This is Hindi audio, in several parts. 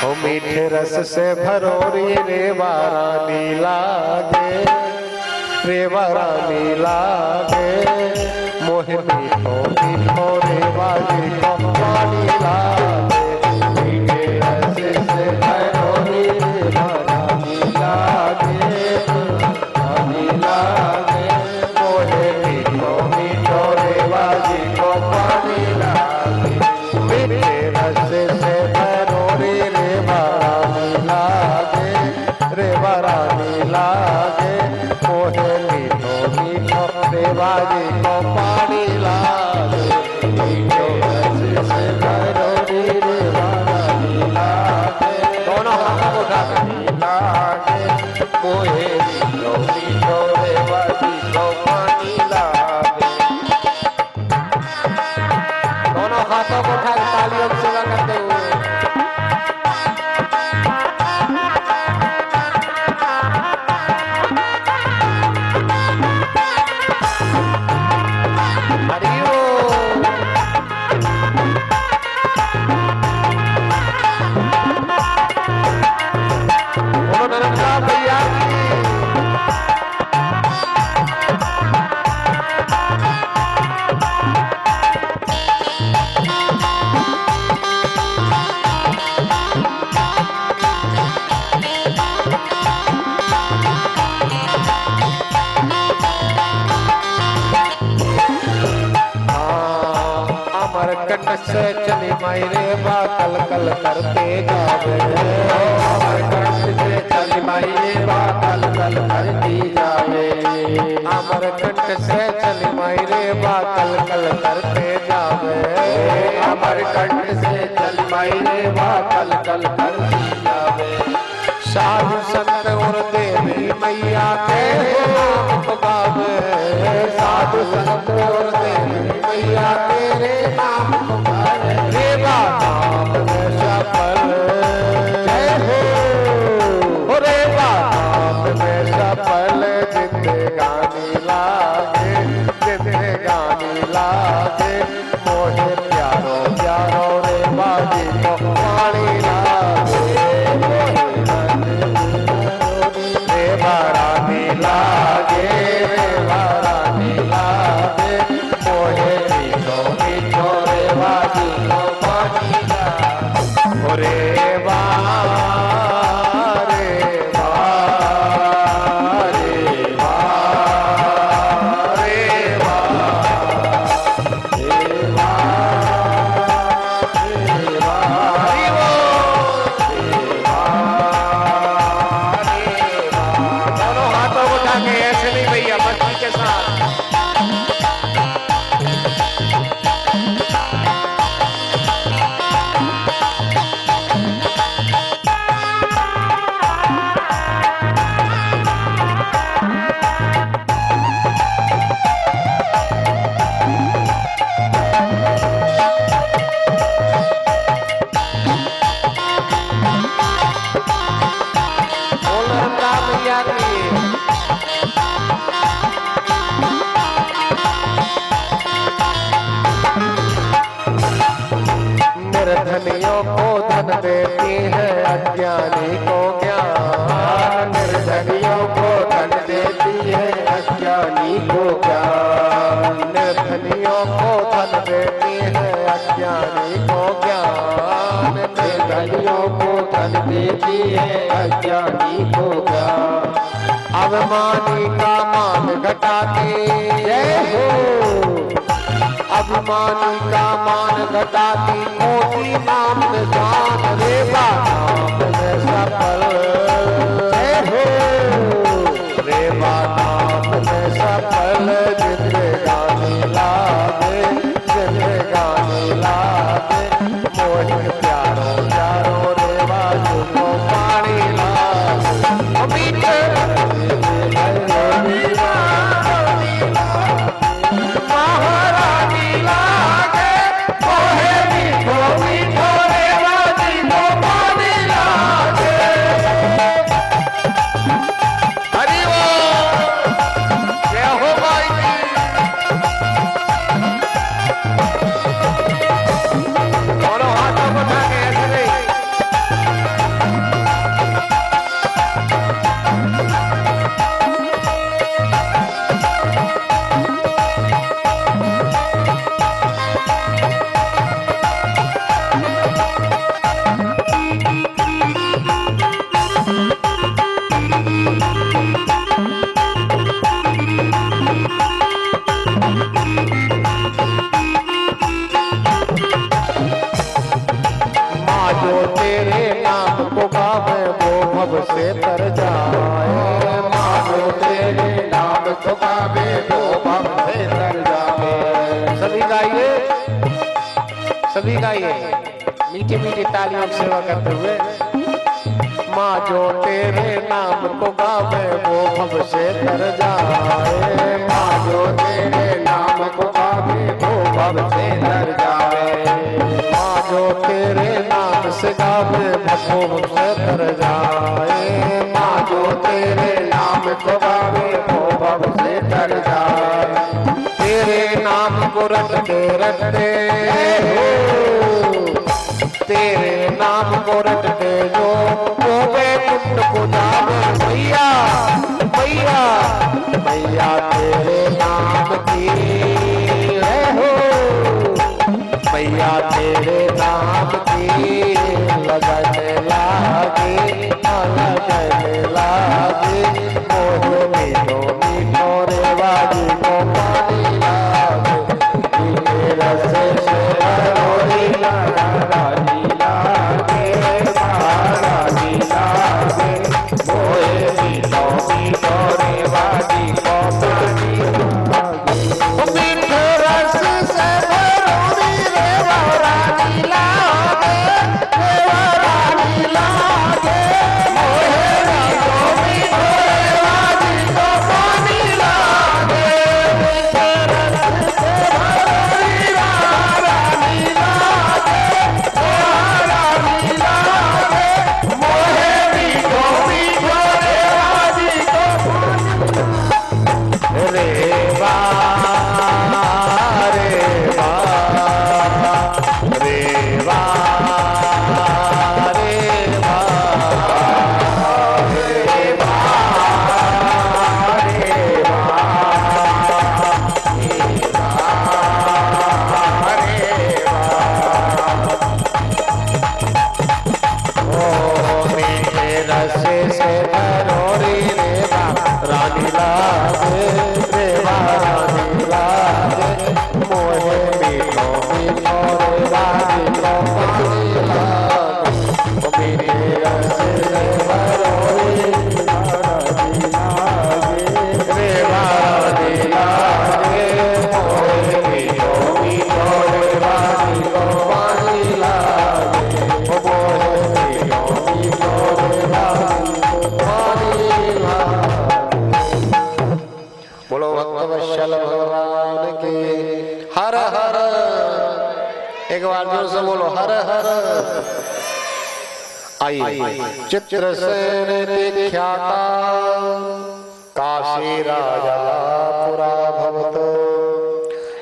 ओ मीठे रस से भरोरी रेवा रानी लागे, रेवा रानी लागे, मोहे मीठो मीठो रेवा जी को पानी लागे। मीठे रस से भरोरी रेवा रानी लागे, रानी लागे, मोहे मीठो मीठो रेवा जी को पानी लागे। मीठे रस से भरोरी रेवा रानी लागे, रेवा रानी लागे, मोहे मीठो मीठो रेवा जी को पानी लागे। मीठे रस से भरोरी रेवा रानी लागे, दोनों हाथों को उठाकर लागे, मोहे मीठो मीठो रेवा जी को पानी लागे। दोनों हाथों को उठाकर तालियों की सेवा करते हुए कट से चली मायरे बा कल कल करते जावे, अमर कट से चली मायरे बा कल कल करती जावे, अमर कट से चली मायरे बा कल कल करते जावे, अमर कट से चली मायरे बा कल कल करती जावे। साधु संत और देवी मैया के नाम गावे, साधु संत और देवी मैया तेरे नाम गावे, रेवा नाम में सफल जय हो, रेवा नाम में सफल जिंदगानी लागे, जिंदगानी लागे, मोहे प्यारो प्यारो रेवा जी को पानी लागे, रेवा रानी लागे, रेवा रानी लागे, मोहे मीठो मीठो रेवा जी को पानी लागे। रेवा रेवा रेवा रेवा रेवा ऐसे नहीं भैया, मस्ती के साथ भैया की निर्धनियों को धन देती है, अज्ञानी को ज्ञान, निर्धनियों को धन देती है, अज्ञानी को ज्ञान, निर्धनियों को धन देती है, अज्ञानी को ज्ञान, निर्धनियों को धन देती है, अज्ञानी को ज्ञान। अभिमानी का मान घटाती जय हो, अभिमानी का मान घटाती, मोती नाम निशान, रेवा नाम में सफल जय हो, रेवा नाम में सफल जिंदगानी लागे, जिंदगानी लागे, मोहे प्यारो प्यारो रेवा जी को पानी लागे। मीठे महारानी लागे, मोहे मीठो मीठो रेवा जी तेरे नाम को गावे वो भव से तर जाए। माँ जो तेरे नाम को गावे वो भव से तर जाए। सभी गाइए, सभी गाइए मीठी मीठी तालियों से सेवा करते हुए। माँ जो तेरे नाम को गावे वो भव से तर जाए। माँ जो तेरे नाम को गावे वो भव से तर जाए। माँ जो तेरे नाम से गावे वो भव से तर जाए। माँ जो तेरे नाम को गावे वो भव से तर जाए। तेरे नाम को रटते रटते तेरे नाम को रटते जो वो वैकुंठ को जावे। मैया मैया मैया तेरे नाम की है हो, मैया तेरे नाम की लगन लागे लगन लागे। मोहे मीठो मीठो रे बाजी को पानी लागे। मीठे रस से भरोरी लागा राजी लागे राजी लागे। मोहे मीठो मीठो रे बाजी को पानी लागे। मीठे रस से भरोरी रे राजी लागे राजी लागे। मोहे मीठो मीठो रे बाजी को पानी लागे। मीठे रस से भरोरी राजी लागे राजी लागे। मोहे मीठो मीठो रे बाजी को रे बा रे बा रे बा रे बा रे बा मीठे रस से भरोरी रे बा रानी लागे रे बा रानी लागे। मोहे मीठो मीठो रे रानी को पानी लागे। मीठे रस से भरोरी रानी लागे रे बा रानी लागे। मोहे मीठो मीठो रे रानी को पानी लागे। मोहे मीठो मीठो रे रानी को पानी लागे। बोलो भक्तवत्सल भगवान के हर हर। एक बार जोर से बोलो हर हर। आइए चित्रसेन ख्याता काशी राजा पुरा भवत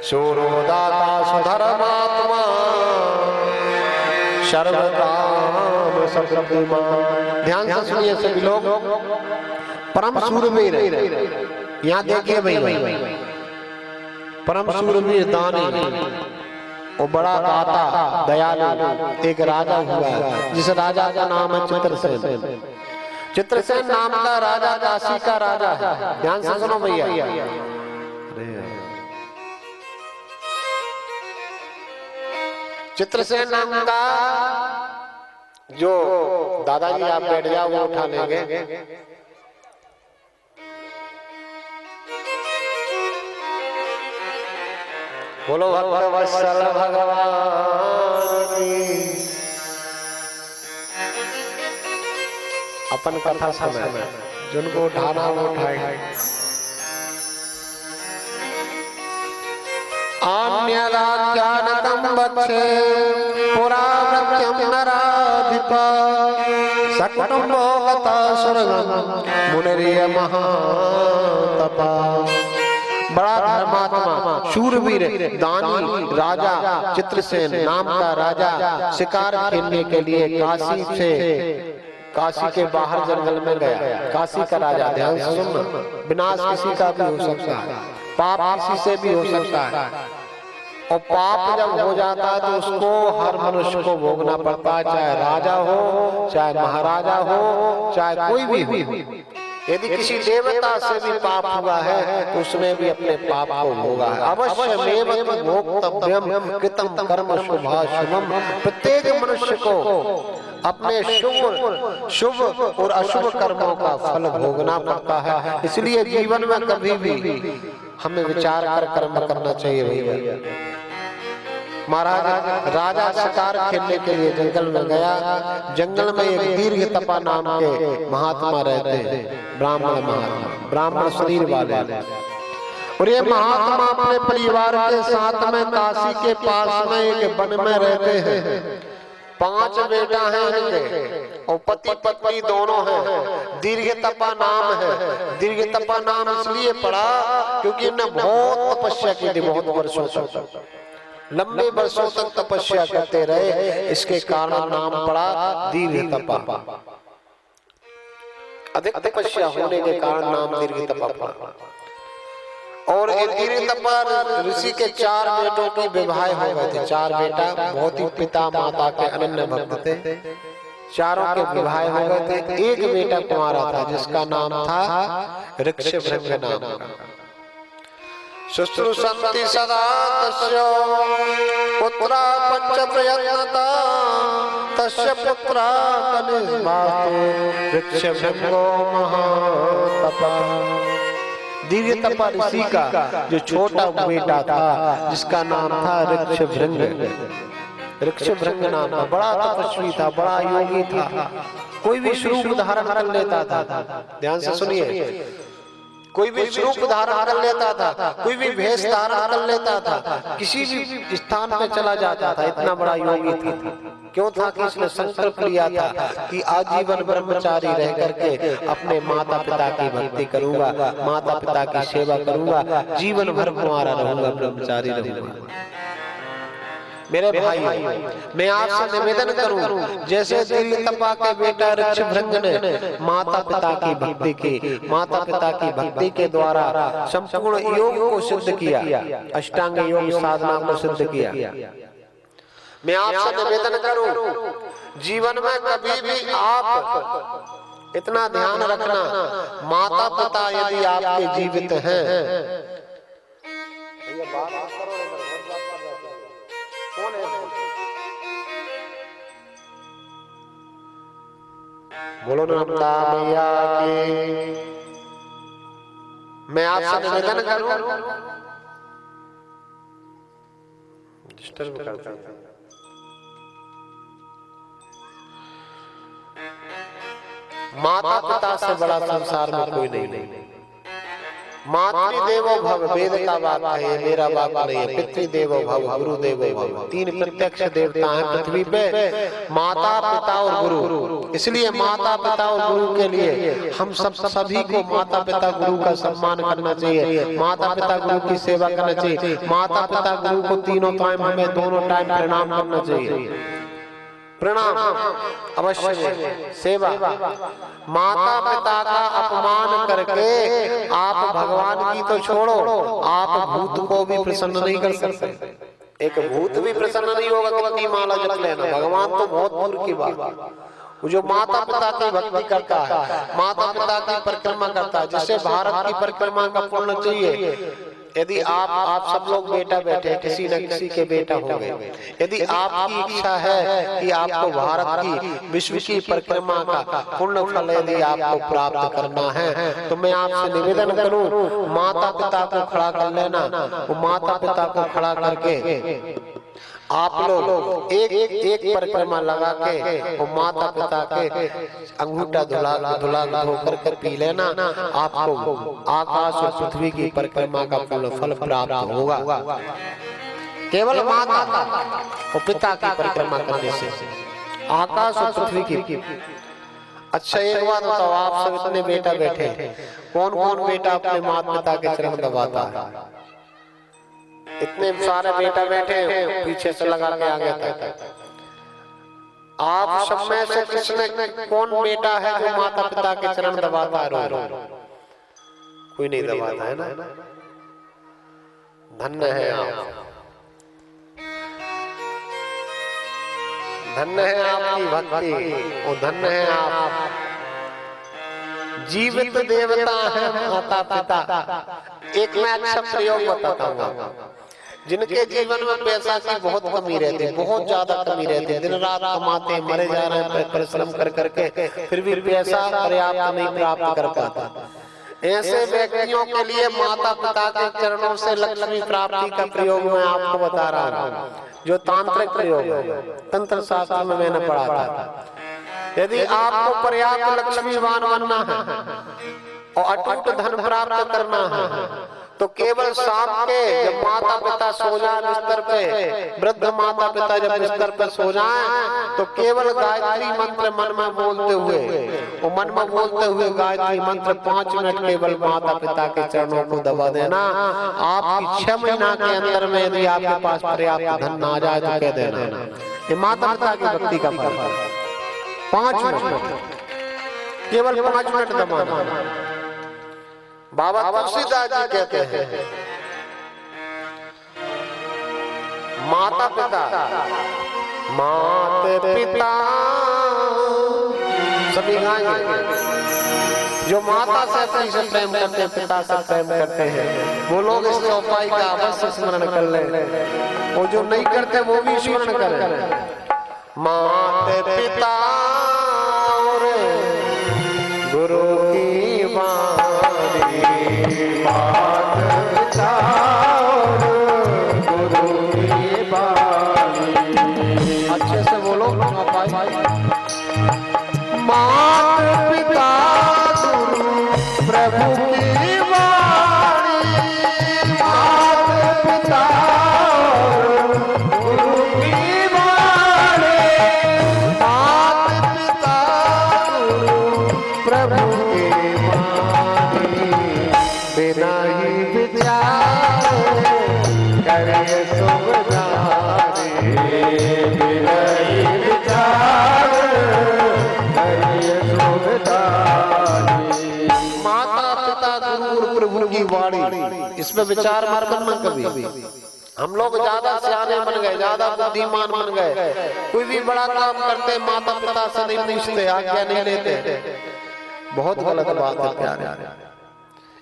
सूरोदाता सुधर्मात्मा सर्वकाम सद्गतिमान। ध्यान से सुनिए सभी लोग। परम सूरवीर यहाँ देखिए भाई परम सूरवीर दानी वो बड़ा दाता दयालु एक राजा हुआ जिस राजा का नाम है चित्रसेन। चित्रसेन नाम का राजा काशी का राजा है। ध्यान से सुनो भैया। चित्रसेन नाम का जो दादाजी आप बैठ जाओ वो उठा लेंगे। बोलो भक्तवत्सल भगवान की। अपन कथा सुने जिनको उठाना वो उठाएंगे। अन्यदाख्यानतं वक्षे पुरावृत्यं नराधिप सक्तं भोगता स्वर्गं मुनिर्य महातपा। बड़ा धर्मात्मा शूरवीर दानी राजा चित्रसेन नाम का राजा शिकार खेलने के लिए काशी के बाहर जंगल में गया। काशी का राजा, ध्यान से सुनना, विनाश किसी का भी हो सकता है, पाप किसी से भी हो सकता है। और पाप जब हो जाता है तो उसको हर मनुष्य को भोगना पड़ता है, चाहे राजा हो, चाहे महाराजा हो, चाहे कोई भी हो। यदि किसी देवता से भी पाप हुआ है तो उसने भी अपने पाप को भोगा है। अवश्यमेव भोक्तव्यम कृतं कर्म शुभाशुभम। प्रत्येक मनुष्य को अपने शुभ और अशुभ कर्मों का फल भोगना पड़ता है। इसलिए जीवन में कभी भी हमें विचार कर कर्म करना चाहिए भैया। महाराज राजा शिकार खेलने के लिए जंगल में गया। जंगल में एक दीर्घ तपा नाम के महात्मा रहते हैं, ब्राह्मण महात्मा, ब्राह्मण शरीर वाले। और ये महात्मा अपने परिवार के साथ में काशी के पास में एक वन में रहते हैं। 5 बेटा हैं इनके और पति पत्नी दोनों हैं। दीर्घ तपा नाम है। दीर्घ तपा नाम इसलिए पड़ा क्योंकि इन्हें बहुत तपस्या की थी, बहुत वर्षों तक, लंबे वर्षों तक तपस्या करते रहे। इसके कारण नाम पड़ा दीर्घ तपा। अधिक तपस्या होने के कारण नाम दीर्घ तपा पड़ा। और दीर्घ तपा ऋषि के 4 बेटों की विवाह हो गए थे। 4 बेटा, बहुत ही पिता माता के अनन्य भक्त थे। चारों के विवाह हो गए थे। एक बेटा कुंवारा था जिसका नाम था ऋक्षभृंग नाम का। शुश्रूषन्ति सदा तस्य पुत्रा पंच प्रयत्नता तस्य पुत्रा कनिष्मास्तु ऋक्षभृंगो महातपः। दीर्घ तपा ऋषि का जो छोटा बेटा था जिसका नाम था ऋक्षभृंग। ऋक्षभृंग नाम था, बड़ा तपस्वी था, बड़ा योगी था। कोई भी स्वरूप धारण कर लेता था। ध्यान से सुनिए, कोई भी स्वरूप धारण कर लेता था, कोई भी भेष धारण कर लेता था, किसी भी स्थान पे चला जाता था। इतना बड़ा योगी था। क्यों था कि इसने संकल्प लिया था कि आजीवन ब्रह्मचारी रह करके अपने माता पिता की भक्ति करूंगा, माता पिता की सेवा करूंगा, जीवन भर कुंवारा रहूंगा, ब्रह्मचारी रहूंगा। मेरे भाई, मैं आपसे निवेदन करूं, जैसे दीर्घ तपा के बेटा ऋक्षभृंग ने माता पिता की भक्ति की, माता पिता की भक्ति के द्वारा संपूर्ण योग को सिद्ध किया, अष्टांग योग साधना को सिद्ध किया। मैं आपसे निवेदन करूं, जीवन में कभी भी आप इतना ध्यान रखना, माता पिता यदि आपके जीवित हैं, बोलो नर्मदा मैया की। मैं आपसे निवेदन करूं, डिस्टर्ब करता हूं। माता पिता से बड़ा संसार में कोई नहीं। मातृदेवो भव, वेद का वाक्य है, ये मेरा वाक्य नहीं है। पितृदेवो भव, गुरुदेवो भव। 3 प्रत्यक्ष देवता हैं पृथ्वी पे, माता पिता और गुरु। इसलिए माता पिता और गुरु के लिए हम सभी को माता पिता गुरु का सम्मान करना चाहिए, माता पिता गुरु की सेवा करना चाहिए। माता पिता गुरु को तीनों टाइम, हमें दोनों टाइम प्रणाम करना चाहिए। प्रणाम अवश्य, सेवा। माता पिता का अपमान करके आप भगवान की तो छोड़ो, आप भूत को भी प्रसन्न नहीं कर सकते। एक भूत भी प्रसन्न नहीं होगा कितनी माला जप लेना, भगवान तो बहुत दूर की बात। जो माता पिता की भक्ति करता है, माता पिता की परिक्रमा करता है, जिसे भारत की परिक्रमा का पुण्य चाहिए। यदि आप सब लोग बेटा बैठे, किसी न किसी के बेटा हो गए, यदि आपकी इच्छा है कि आपको भारत की, विश्व की परिक्रमा का पूर्ण फल यदि आपको प्राप्त करना है, तो मैं आपसे निवेदन करूं, माता पिता को खड़ा कर लेना। वो माता पिता को खड़ा करके आप लोग एक परिक्रमा लगा के वो माता पिता के अंगूठा धुला धोकर पी लेना। आपको आकाश और पृथ्वी की परिक्रमा का पूर्ण फल प्राप्त होगा, केवल माता और पिता की परिक्रमा करने से, आकाश और पृथ्वी की। अच्छा एक बात बताओ, आप सब इतने बेटा बैठे, कौन कौन बेटा अपने माता पिता के चरण दबाता है? इतने सारे बेटा बैठे, पीछे से लगा के आ गया था। आप सब में से किसने, कौन बेटा है जो माता पिता के चरण दबाता है? रो कोई नहीं दबाता है ना। धन्य है आप, धन्य है आपकी भक्ति, और धन्य है आप। जीवित देवता है माता पिता। एक मैं अच्छा प्रयोग बताता हूँ। जिनके जीवन में पैसा की बहुत कमी रहती है, बहुत ज्यादा कमी रहती है, दिन रात कमाते मरे जा रहे हैं परिश्रम कर करके, फिर भी पैसा पर्याप्त नहीं प्राप्त कर पाता। ऐसे व्यक्तियों के लिए माता पिता के चरणों से लक्ष्मी प्राप्ति का प्रयोग मैं आपको बता रहा हूँ, जो तांत्रिक प्रयोग है, तंत्र शास्त्र में मैंने पढ़ा था। यदि आपको पर्याप्त लक्ष्मीवान बनना है और अटूट धन प्राप्त करना है तो केवल शाम के जब माता पिता सो जाए बिस्तर पे, वृद्ध माता पिता जब बिस्तर पे सो जाएं, तो केवल गायत्री मंत्र मन में बोलते हुए, और मन में बोलते हुए गायत्री मंत्र 5 मिनट केवल माता पिता के चरणों को दबा देना। आपकी 6 महीना के अंदर में यदि आपके पास पर्याप्त धन आ जाए तो कह देना। ये माता पिता की भक्ति का फल है। 5 मिनट, केवल 5 मिनट दबाना। बाबा तुलसीदास जी कहते हैं माता पिता, माता पिता सभी गाएंगे, जो माता से अपनी से प्रेम करते हैं, पिता से प्रेम करते हैं, वो लोग इस चौपाई का अवश्य स्मरण कर लें, और जो नहीं करते वो भी स्मरण करें। माता पिता और गुरु की वाणी, माता पिता और गुरु की वाणी, अच्छे से बोलो। माता पिता गुरु प्रभु की वाणी, माता पिता और गुरु की वाणी, माता पिता गुरु प्रभु की वाणी, बिना ही विचार करे सुबदारी, बिना ही विचार करे सुबदारी। माता पिता गुरु प्रभु की वाणी, इसमें विचार मत करना कभी। हम लोग ज्यादा सियाने बन गए, ज्यादा बुद्धिमान बन गए, कोई भी बड़ा काम करते माता पिता से नहीं पूछते, आज्ञा नहीं लेते, बहुत गलत बात है प्यारे।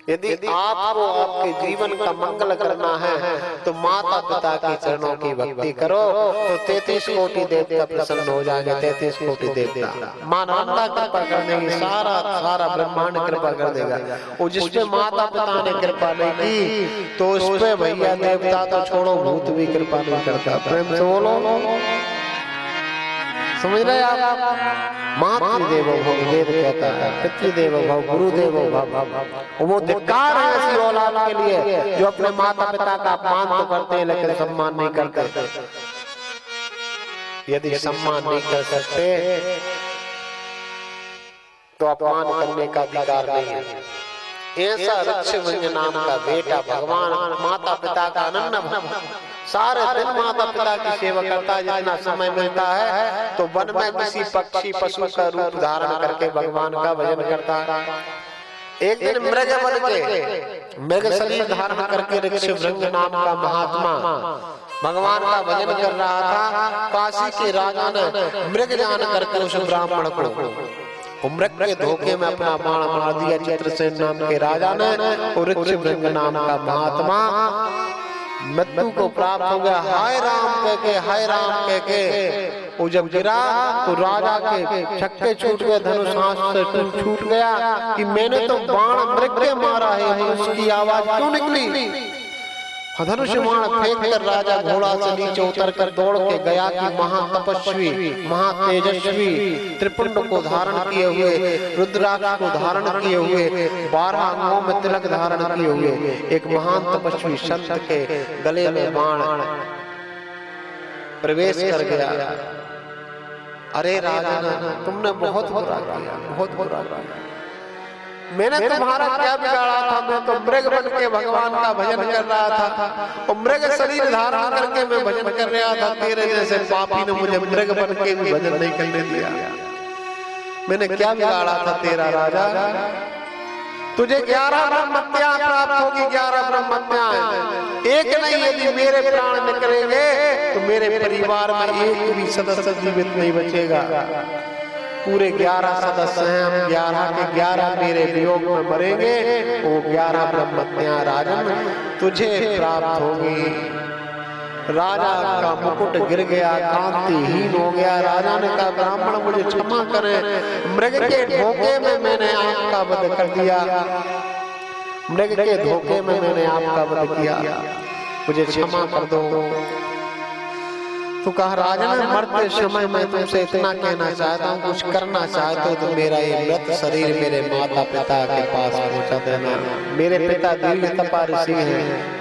यदि आपको आपके जीवन का मंगल करना है तो माता पिता के चरणों की भक्ति करो, तो 33 कोटि देवता प्रसन्न हो जाएंगे। 33 कोटि देवता मां नंदा कृपा कर देंगे, सारा ब्रह्मांड कृपा कर देगा। और जिसपे माता पिता ने कृपा नहीं की तो उस पे भैया देवता तो छोड़ो, भूत भी कृपा नहीं करता। प्रेम से बोलो, समझ रहे आप? मातृदेवो भव वेद कहता है, पितृदेवो भव गुरुदेवो भव। वो धिक्कार है ऐसी औलाद के लिए जो अपने माता पिता का अपमान तो करते हैं लेकिन सम्मान नहीं करते। यदि सम्मान नहीं कर सकते तो अपमान करने का अधिकार नहीं है। ऐसा ऋक्षभंजन नाम का बेटा भगवान माता पिता का अनन्य सारे दिन माता पिता की सेवा करता है। जितना समय मिलता है तो वन में किसी पक्षी पशु का रूप धारण करके भगवान का भजन करता है। एक दिन मृग बन के मृग शरीर धारण करके ऋक्षभृंग नाम का महात्मा भगवान का भजन कर रहा था। काशी के राजा ने मृग जान करके उस ब्राह्मण को मृग के धोखे में अपना बाण मार दिया। चित्रसेन नाम के राजा ने और ऋक्षभृंग नाम का महात्मा मृत्यु को प्राप्त हो गया। हाय राम कह के वो जब गिरा तो राजा के छक्के छूट गए, धनुष हाथ से छूट गया कि मैंने तो बाण मृग के मारा है, उसकी आवाज क्यों निकली? धनुष बाण फेंक कर राजा घोड़ा से नीचे उतर कर दौड़ के गया कि महातपस्वी महातेजस्वी त्रिपुंड को धारण किए हुए, रुद्राक्ष को धारण किए हुए, 12 अंगों में तिलक धारण किए हुए एक महान तपस्वी संत के गले में बाण प्रवेश कर गया। अरे राजा तुमने बहुत बुरा किया, बहुत बुरा किया। मैंने तुम्हारा क्या बिगाड़ा था? मैं तो मृग बन के भगवान का भजन कर रहा था और मृग शरीर धारण करके मैं भजन कर रहा था। तेरे जैसे पापी ने मुझे मृग बन के भी भजन नहीं करने दिया। मैंने क्या बिगाड़ा था तेरा राजा? तुझे 11 ब्रह्मत्या प्राप्त होगी। 11 ब्रह्मत्याएं एक नहीं, यदि मेरे प्राण निकलेंगे तो मेरे परिवार में एक भी सदस्य जीवित नहीं बचेगा। पूरे 11 सदस्य हैं, हम 11 के 11 मेरे वियोग में मरेंगे। वो 11 ब्रह्मत्याएं राजन तुझे प्राप्त होगी। राजा का मुकुट गिर गया, कांतिहीन हो गया। राजा ने कहा ब्राह्मण मुझे क्षमा करें, मृग के धोखे में मैंने आपका वध कर दिया, मृग के धोखे में मैंने आपका वध किया, मुझे क्षमा कर दो। तो कहा राजा ने मरते समय मैं तुमसे इतना कहना चाहता हूँ, कुछ करना चाहते हो तो मेरा ये मृत शरीर मेरे माता पिता के पास पहुंचा देना। मेरे पिता दीर्घतपा ऋषि हैं।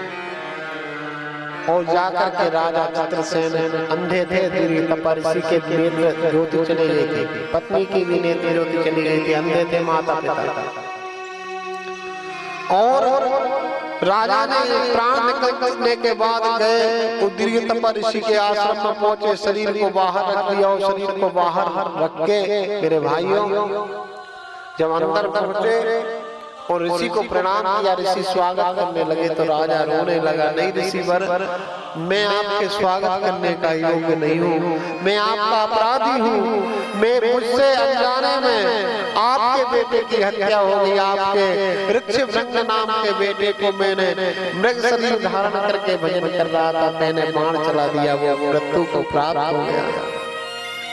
और जाकर के राजा चित्रसेन अंधे थे, दीर्घतपा ऋषि के नेत्र ज्योति चली गई थी, पत्नी की भी नेत्र ज्योति चली गई थी, अंधे थे माता पिता। और राजा ने प्राण निकलने के बाद गए, वो दीर्घतपा ऋषि के आश्रम में पहुंचे, शरीर को बाहर रख दिया। और शरीर को बाहर रख के मेरे भाइयों जब अंदर पहुंचे और ऋषि को प्रणाम किया, ऋषि स्वागत करने लगे तो राजा रोने लगा, नहीं ऋषिवर, मैं आपके स्वागत करने का योग्य नहीं हूँ, मैं आपका अपराधी हूँ, मैं मुझसे अनजाने में आपके बेटे की हत्या हो गई। आपके ऋक्षभृंग नाम के बेटे को मैंने मृग शरीर धारण करके भजन कर रहा था, मैंने बाण चला दिया, वो मृत्यु को प्राप्त हो गया।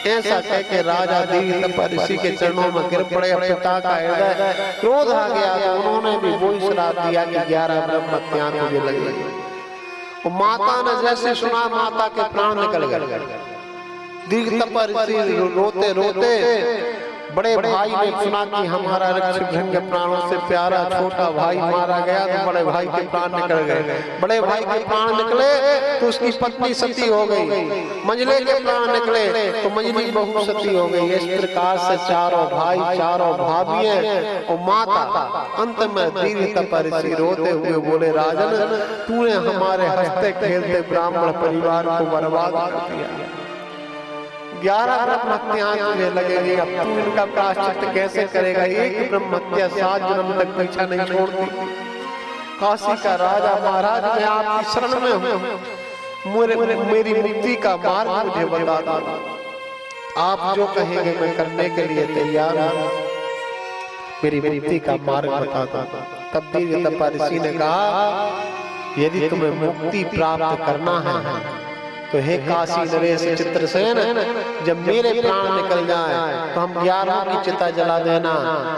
ऐसा कह के राजा दीर्घतपा ऋषि के चरणों में गिर पड़े। पिता का हृदय क्रोध आ गया तो उन्होंने भी वही श्राप दिया कि 11 ब्रह्म हत्याएं तुझे लगेगी। माता ने जैसे सुना, माता के प्राण निकल गए। दीर्घतपा ऋषि रोते रोते, बड़े भाई ने सुना कि हमारा ऋक्षभृंग प्राणों से प्यारा छोटा भाई मारा गया, तो बड़े भाई के प्राण निकल गए। बड़े भाई के प्राण निकले तो उसकी पत्नी सती हो गई, मंझले के प्राण निकले तो मंझली बहू सती हो गई। इस प्रकार से चारों भाई, चारों भाभियां और माता, अंत में दीर्घतपा ऋषि रोते हुए बोले, राजन तूने हमारे हंसते खेलते ब्राह्मण परिवार को बर्बाद कर दिया, 11 ब्रह्म हत्याएं तुझे लगेगी, अब तू इनका प्रायश्चित कैसे करेगा? एक ब्रह्म हत्या 7 जन्म तक पीछा नहीं छोड़ती। काशी का राजा महाराज, मैं आपकी शरण में हूँ, मेरी मुक्ति का मार्ग मुझे बता दो, आप जो कहेंगे मैं करने के लिए तैयार हूँ, मेरी मुक्ति का मार्ग बता दो। तब दीर्घतपा ऋषि ने कहा, यदि तुम्हें मुक्ति प्राप्त करना है तो हे काशी नरेश चित्रसेन, जब मेरे प्राण निकल जाएं तो हम 11 की चिता जला देना।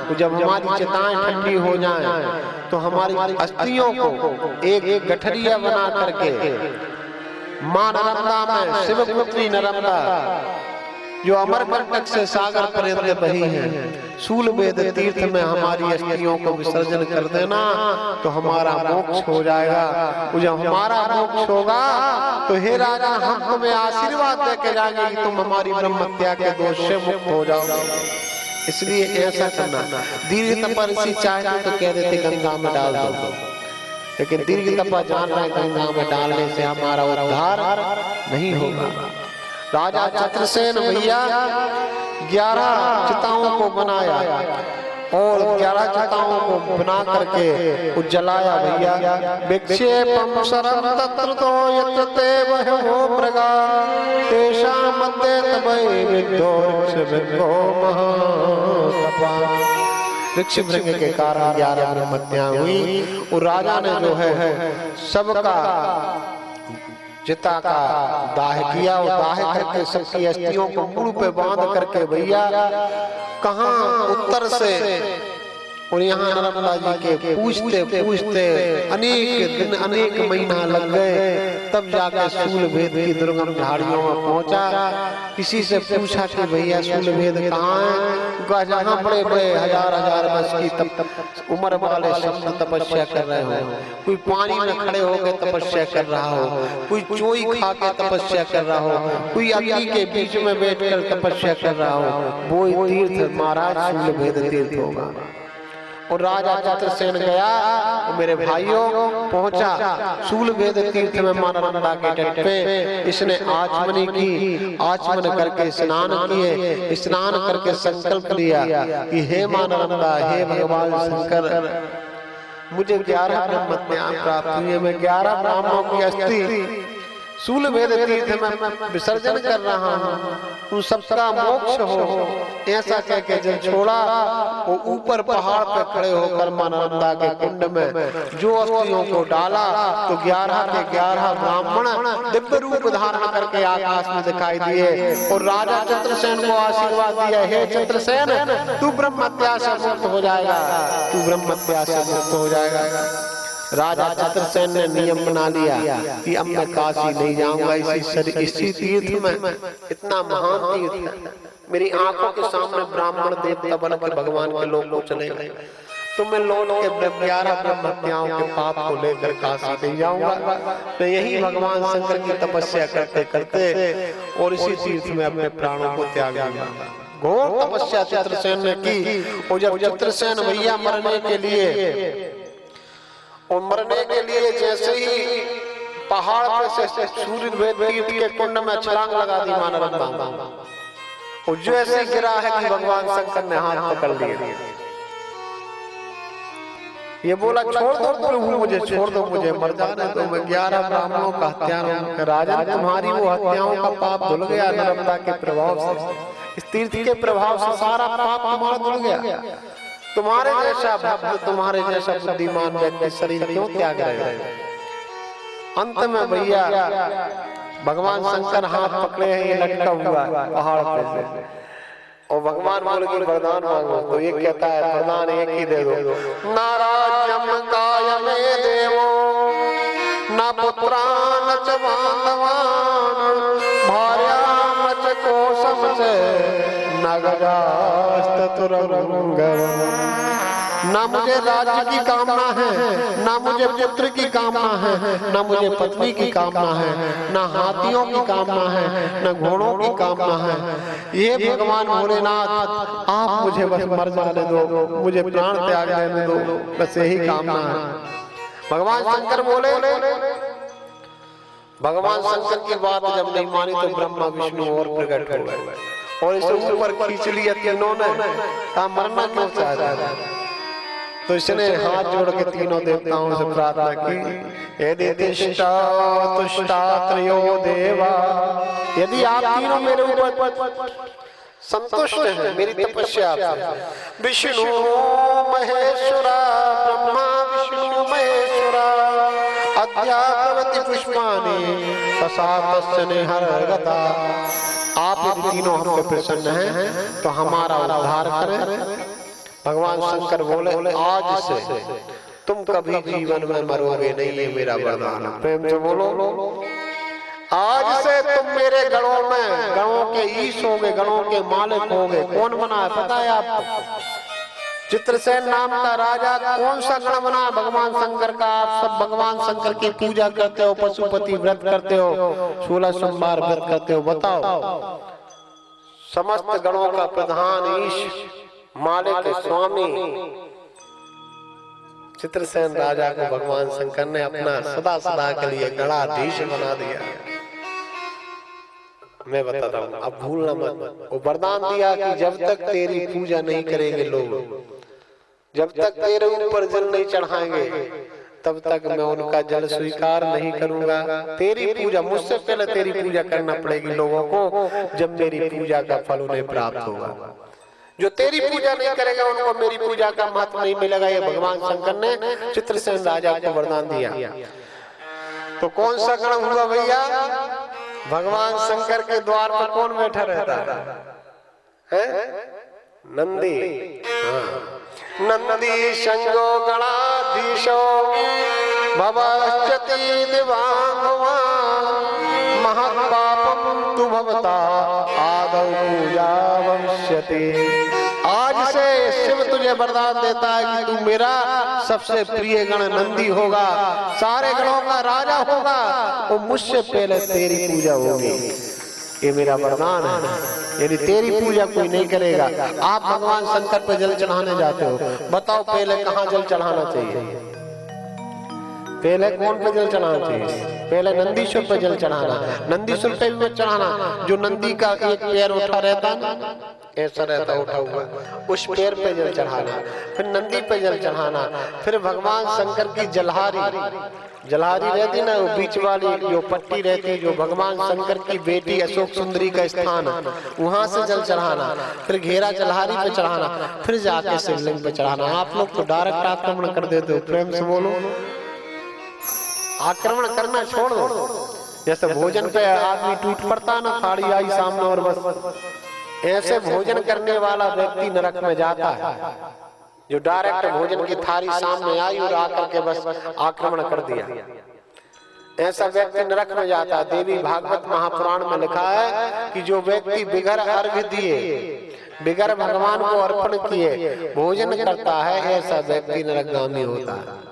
तो जब हमारी चिताएं ठंडी हो जाएं तो हमारी अस्थियों को एक गठरिया बना करके मां नर्मदा में, शिवपुत्री नर्मदा जो अमरकंटक से सागर पर्यंत बही है, शूलवेद तीर्थ में हमारी अस्थियों को विसर्जन कर देना तो हमारा मोक्ष हो जाएगा। जब हमारा मोक्ष होगा तो हे राजा, हम तुम्हें आशीर्वाद देके जाएंगे कि तुम हमारी ब्रह्म हत्या के दोष से मुक्त हो जाओगे। इसलिए ऐसा करना। दीर्घतपा ऋषि चाहते तो कह देते गंगा में डाल दो, लेकिन दीर्घतपा जान रहे गंगा में डालने से हमारा उद्धार नहीं होगा। राजा चित्रसेन भैया 11 चिताओं को बनाया और 11 चिताओं को बना करके वो जलाया भैया। विक्षेपम शरम तत्रतो यत्रते वह्यो मृगा तेषां मध्ये तवै विद्धो ऋक्षभृंगो महातपा। ऋक्षभृंग के कारण 11 ब्रह्म हत्याएं हुई और राजा ने जो है सबका चिता का दाह किया और दाह करके सबकी अस्थियों को मुड़ पे बांध करके भैया कहां उत्तर से और यहाँ नर्मदा जी के पूछते पूछते अनेक दिन, अनेक महीना लग गए, तब जाकर शूलभेद की दुर्गम झाड़ियों में पहुंचा। किसी से पूछा कि भैया शूलभेद कहाँ है? जहाँ बड़े बड़े हजार वर्ष की तब उम्र वाले शब्द तपस्या कर रहे हो, कोई पानी में खड़े होकर तपस्या कर रहा हो, कोई चोई खा के तपस्या कर रहा हो, कोई अग्नि के बीच में बैठकर तपस्या कर रहा हो, वो तीर्थ महाराज शूलभेद तीर्थ होगा। और राजा चित्रसेन गया और मेरे भाइयों पहुंचा शूलभेद तीर्थ में मां नर्मदा के तट पे। इसने आचमनी की, आचमन करके स्नान किए, स्नान करके संकल्प लिया कि हे मां नर्मदा, हे भगवान शंकर, मुझे 11 ब्रह्म हत्याएं प्राप्त हुई है, मैं 11 ब्राह्मणों की अस्थि शूल भेद तीर्थ में विसर्जन कर रहा हूँ, उन सबका मोक्ष हो। ऐसा कह के जल छोड़ा, वो ऊपर पहाड़ पे खड़े होकर मां नर्मदा के कुंड में जो अस्थियों को डाला तो 11 के 11 ब्राह्मण दिव्य रूप धारण करके आकाश में दिखाई दिए और राजा चित्रसेन को आशीर्वाद दिया, हे चित्रसेन तू ब्रह्मत्या से मुक्त हो जाएगा, तू ब्रह्मत्या से मुक्त हो जाएगा। राजा चित्रसेन ने नियम बना लिया कि अब मैं काशी नहीं जाऊंगा, इसी तीर्थ में, इतना महान तीर्थ है, मेरी आंखों के सामने ब्राह्मण देवता बन के भगवान के लोग को चले गए, तो मैं लौट के 11 ब्रह्मत्याओं के पाप को लेकर काशी नहीं जाऊंगा। मैं यही भगवान शंकर की तपस्या करते करते और इसी तीर्थ में अपने प्राणों को त्याग दूंगा। घोर तपस्या चित्रसेन ने की। और जब चित्रसेन भैया मरने के लिए जैसे ही पहाड़ पर से सूर्य तीर्थ के कुंड में छलांग लगा दी मां नर्मदा, और जैसे गिरा है कि भगवान शंकर ने हाथ पकड़ लिए, ये बोला छोड़ दो प्रभु मुझे, छोड़ दो मुझे, मर जाने दो, मैं 11 ब्राह्मणों का हत्या। राजा तुम्हारी वो हत्याओं का पाप धुल गया नर्मदा के प्रभाव से, इस तीर्थ के प्रभाव से सारा पाप तुम्हारा धुल गया। तुम्हारे जैसा भक्त, तुम्हारे जैसा बुद्धिमान व्यक्ति शरीर क्यों त्याग रहे हो? अंत में भैया भगवान शंकर हाथ पकड़े हैं, ये लटका हुआ पहाड़ पे, और भगवान बोले कि वरदान मांगो, तो ये कहता है वरदान एक ही दे दो, नाराज्यम कायमे देवो न पुत्रान च बांधवान भार्याम च कोशम च न गजास्तुरंगम। ना मुझे राज्य की कामना है, ना मुझे पुत्र की कामना है, ना मुझे पत्नी की कामना है, ना हाथियों की कामना है, ना घोड़ों की कामना है। ये भगवान भोलेनाथ आप मुझे बस मर जाने दो, मुझे प्राण त्याग देने दो, बस यही कामना है। भगवान शंकर बोले, भगवान शंकर की बात जब नहीं मानी तो ब्रह्मा विष्णु और प्रकट हो गए और इसे ऊपर खींच लिया तीनों ने। कहा मरना क्यों चाहता है? तो इसने हाथ जोड़ के तीनों देवताओं से प्रार्थना की, यदि तिष्ठा तुष्टा त्रयो देवा, यदि आप तीनों मेरे ऊपर संतुष्ट हैं मेरी तपस्या से, विष्णु महेश्वरा ब्रह्मा विष्णु महेश्वरा अद्यावति पुष्पाणि तसातस्य नेहरगता, आप यदि तीनों हम पे प्रसन्न हैं तो हमारा उद्धार करें। भगवान शंकर बोले, आज से तुम कभी जीवन में मरोगे नहीं, ये मेरा वरदान है। प्रेम से बोलो, आज से तुम मेरे गणों में, गणों के ईश होगे, गणों के मालिक होगे। कौन बना है पता है आपको? चित्रसेन नाम का राजा कौन सा गण बना? भगवान शंकर का। आप सब भगवान शंकर की पूजा करते हो, पशुपति व्रत करते हो, 16 सोमवार व्रत करते हो। बताओ, समस्त गणों का प्रधान ईश मालिक स्वामी चित्रसेन राजा को भगवान शंकर ने अपना सदा सदा के लिए गणाधीश बना दिया। मैं बताता हूँ, अब भूलना मत। वो वरदान दिया कि जब तक तेरी पूजा नहीं करेंगे लोग, जब तक तेरे ऊपर जल नहीं चढ़ाएंगे, तब तक मैं उनका जल स्वीकार नहीं करूंगा। तेरी पूजा, मुझसे पहले तेरी पूजा करना पड़ेगी लोगों को, जब मेरी पूजा का फल उन्हें प्राप्त होगा। जो तेरी पूजा नहीं करेगा उनको मेरी पूजा का महत्व नहीं मिलेगा। ये भगवान शंकर ने चित्रसेन राजा को वरदान दिया। तो कौन सा गण हुआ भैया? भगवान शंकर के द्वार पर कौन बैठा रहता है? नंदी। नंदी शंगो गणाधीशो भवश्चति दिवांगवा महत्पापम तु भवता आदौ पूजा वंश्यति। आज से शिव तुझे वरदान देता है कि तू मेरा सबसे प्रिय गण नंदी होगा, सारे गणों का राजा होगा, और मुझसे पहले तेरी पूजा होगी। ये मेरा वरदान है। यदि तेरी पूजा कोई नहीं करेगा, आप भगवान शंकर पे जल चढ़ाने जाते हो, बताओ पहले कहाँ जल चढ़ाना चाहिए? पहले कौन पे जल चढ़ाना चाहिए? पहले नंदीश्वर पे जल चढ़ाना, नंदीश्वर पे भी मत चढ़ाना। जो नंदी का एक पैर उठा रहता ना, ऐसा रहता उठा हुआ, उस पैर पे जल चढ़ाना, फिर नंदी पे जल चढ़ाना, फिर भगवान शंकर की जलहारी रहती ना, वो बीच वाली जो पट्टी रहती, जो भगवान शंकर की बेटी अशोक सुंदरी का स्थान है, वहां से जल चढ़ाना, फिर घेरा जलहारी पे चढ़ाना, फिर जाके शिवलिंग पे चढ़ाना। आप लोग तो डायरेक्ट आक्रमण कर देते हो। प्रेम से बोलो, आक्रमण करना छोड़ दो। जैसे भोजन पे आदमी टूट पड़ता ना, थाली आई सामने और बस, ऐसे भोजन करने वाला व्यक्ति नरक में जाता है। जो डायरेक्ट भोजन की थाली सामने आई और आकर के बस आक्रमण कर दिया, ऐसा व्यक्ति नरक में जाता है। देवी भागवत महापुराण में लिखा है कि जो व्यक्ति बिगर अर्घ दिए, बिगर भगवान को अर्पण किए भोजन करता है, ऐसा व्यक्ति नरकगामी होता है।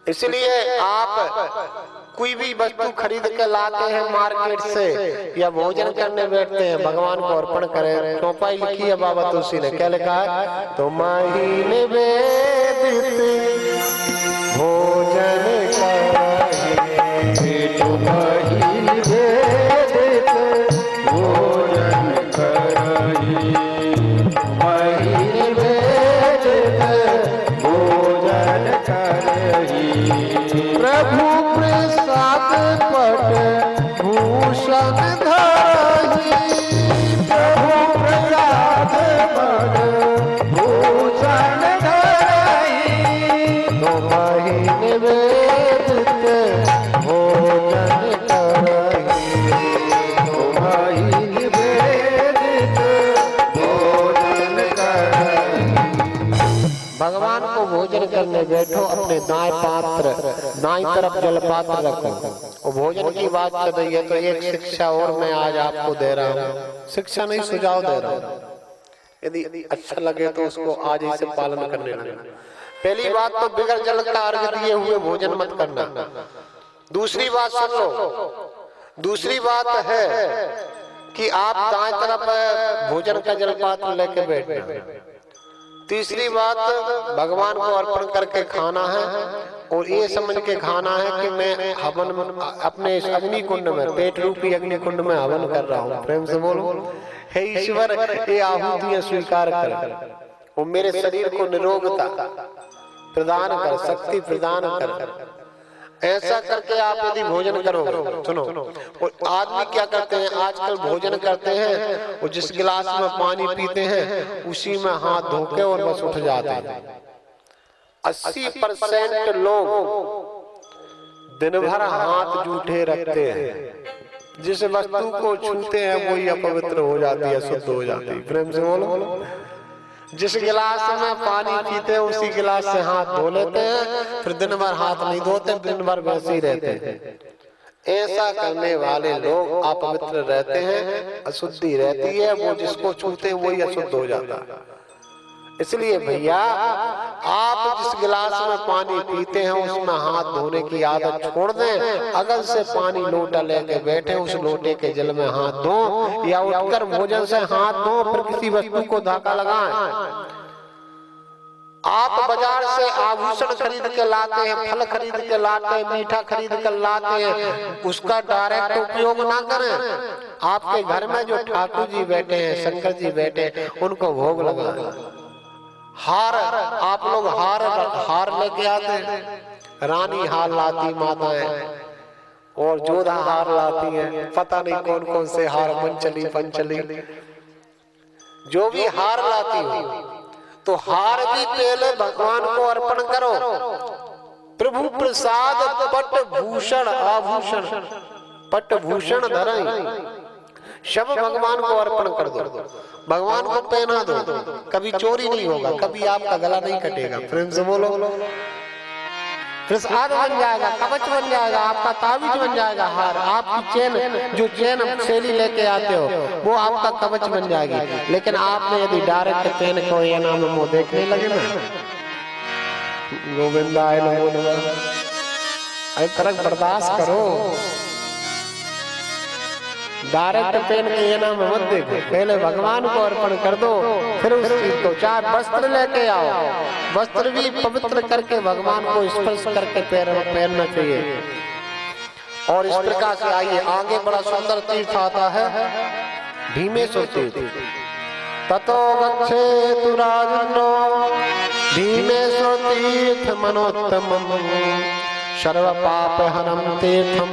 इसलिए आप कोई भी वस्तु खरीद के लाते हैं मार्केट से या भोजन करने बैठते हैं, भगवान को अर्पण करें। चौपाई लिखी है बाबा तुलसी ने, क्या लिखा है? तो माही निवेदित भोजन करहि, तुमहि निवेदित भोजन करहि, तुमहि निवेदित भोजन करहि। प्रभु प्रसाद पट भूषण धरहि, प्रभु प्रसाद पट भूषण धरहि, तुमहि निवेदित भोजन करहि, तुमहि निवेदित भोजन करहि। भगवान को भोजन करने बैठो, अपने दाएं तरफ जल पात्र रखो। और भोजन की बात चल रही है तो एक शिक्षा और मैं आज आपको दे रहा हूँ, शिक्षा नहीं सुझाव दे रहा हूँ। यदि अच्छा लगे तो उसको आज ही से पालन करने लगना। पहली बात तो बिगर जल का अर्घ दिए हुए भोजन मत करना। दूसरी बात सुन लो, दूसरी बात है कि आप दाएं तरफ भोजन का जल पात्र लेके बैठना। तीसरी बात, भगवान को अर्पण करके खाना है और ये समझ के खाना है कि मैं हवन अपने इस अग्नि कुंड में, पेट रूपी अग्नि कुंड में हवन कर रहा हूँ। प्रेम से बोलो, हे ईश्वर, ये आहुतियां स्वीकार कर और मेरे शरीर को निरोगता प्रदान कर, शक्ति प्रदान कर। ऐसा करके आप यदि भोजन करोगे, सुनो, और आदमी क्या करते हैं आजकल, भोजन करते हैं और जिस गिलास में पानी पीते हैं उसी में हाथ धो के और बस उठ जाते हैं। 80% लोग दिन भर हाथ जूठे रखते हैं, जिस वस्तु को छूते हैं वही अपवित्र हो जाती है, शुद्ध हो जाती है। प्रेम से बोलो, जिस गिलास में पानी पीते हैं उसी गिलास से हाथ धो लेते हैं, फिर दिन भर हाथ नहीं धोते, दिन भर वैसे ही रहते हैं। ऐसा करने वाले लोग अपवित्र रहते हैं, अशुद्धि रहती है, वो जिसको छूते हैं वही अशुद्ध हो जाता है। इसलिए भैया, आप जिस गिलास में पानी पीते हैं उसमें हाथ धोने की आदत छोड़ दें। अगर से पानी लोटा लेके बैठे, उस लोटे के जल में हाथ धो या उठकर भोजन से हाथ धो, फिर किसी वस्तु को धागा लगाएं। आप बाजार से आभूषण खरीद के लाते हैं, फल खरीद के लाते हैं, मीठा खरीद कर लाते हैं, उसका डायरेक्ट उपयोग ना करें। आपके घर में जो ठाकुर जी बैठे हैं, शंकर जी बैठे हैं, उनको भोग लगाएं। हार, आप लोग हार लेके आते हैं, रानी हार लाती माताएं और जोधा हार लाती हैं, पता नहीं कौन कौन से हार, मंचली पंचली, जो भी हार लाती हो, तो हार भी पहले भगवान को अर्पण करो। प्रभु प्रसाद पट भूषण आभूषण, पट भूषण धरई, सब भगवान को अर्पण कर दो, भगवान को पहना दो। कभी चोरी नहीं होगा, कभी आपका गला नहीं कटेगा। प्रेम से बोलो, प्रसाद बन जाएगा, कवच बन जाएगा, आपका ताबीज बन जाएगा, हार, आपकी चेन, जो चेन शैली लेके आते हो वो आपका कवच बन जाएगी। लेकिन आपने यदि डायरेक्ट पेन को या नाम मुंह देखने लगे ना, गोविंदा नमो नमः, अरे फर्क बर्दाश्त करो। डायरेक्ट पेन के ये नाम मत देखो, पहले भगवान को अर्पण कर दो, फिर उस चीज को, चाहे वस्त्र लेके आओ, वस्त्र भी पवित्र करके भगवान को स्पर्श करके पहनना चाहिए। और इस प्रकार से आइए आगे बड़ा सुंदर तीर्थ आता है भीमेश्वर तीर्थ। ततो गच्छेतु राजन्नो भीमेश्वर तीर्थ मनोत्तमम् सर्व पाप हरम तीर्थम।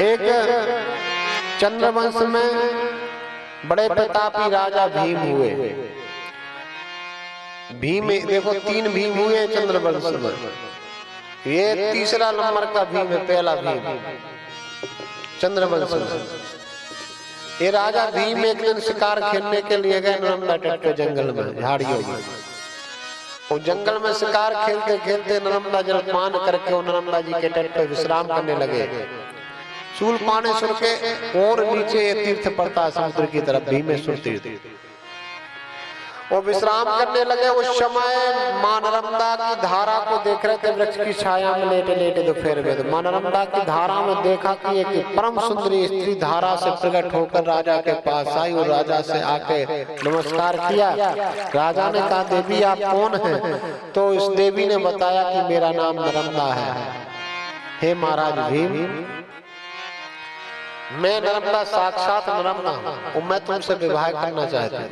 एक चंद्रवंश में बड़े प्रतापी राजा भीम हुए। भीम देखो 3 भीम हुए चंद्रवंश में, ये तीसरा नंबर का भीम है, पहला भीम चंद्रवंश में। ये राजा भीम एक दिन शिकार खेलने के लिए गए नर्मदा तट के जंगल में, झाड़ियों में। वो जंगल में शिकार खेलते खेलते नर्मदा जल पान करके वो नर्मदा जी के तट पर विश्राम करने लगे। शूल पानेश्वर के और नीचे ये तीर्थ पड़ता है समुद्र की तरफ, भीमेश्वर तीर्थ। वो विश्राम करने लगे। उस समय मां नर्मदा की धारा को देख रहे थे, वृक्ष की छाया में लेटे लेटे दोपहर में। तो मां नर्मदा की धारा में देखा कि एक परम सुंदरी स्त्री धारा से प्रकट होकर राजा के पास आई और राजा से आके नमस्कार किया। राजा ने कहा, देवी आप कौन हैं? तो इस देवी ने बताया कि मेरा नाम नर्मदा है। हे महाराज भीम, मैं नर्मदा साक्षात नर्मदा हूँ और मैं तुमसे विवाह करना चाहती हूँ।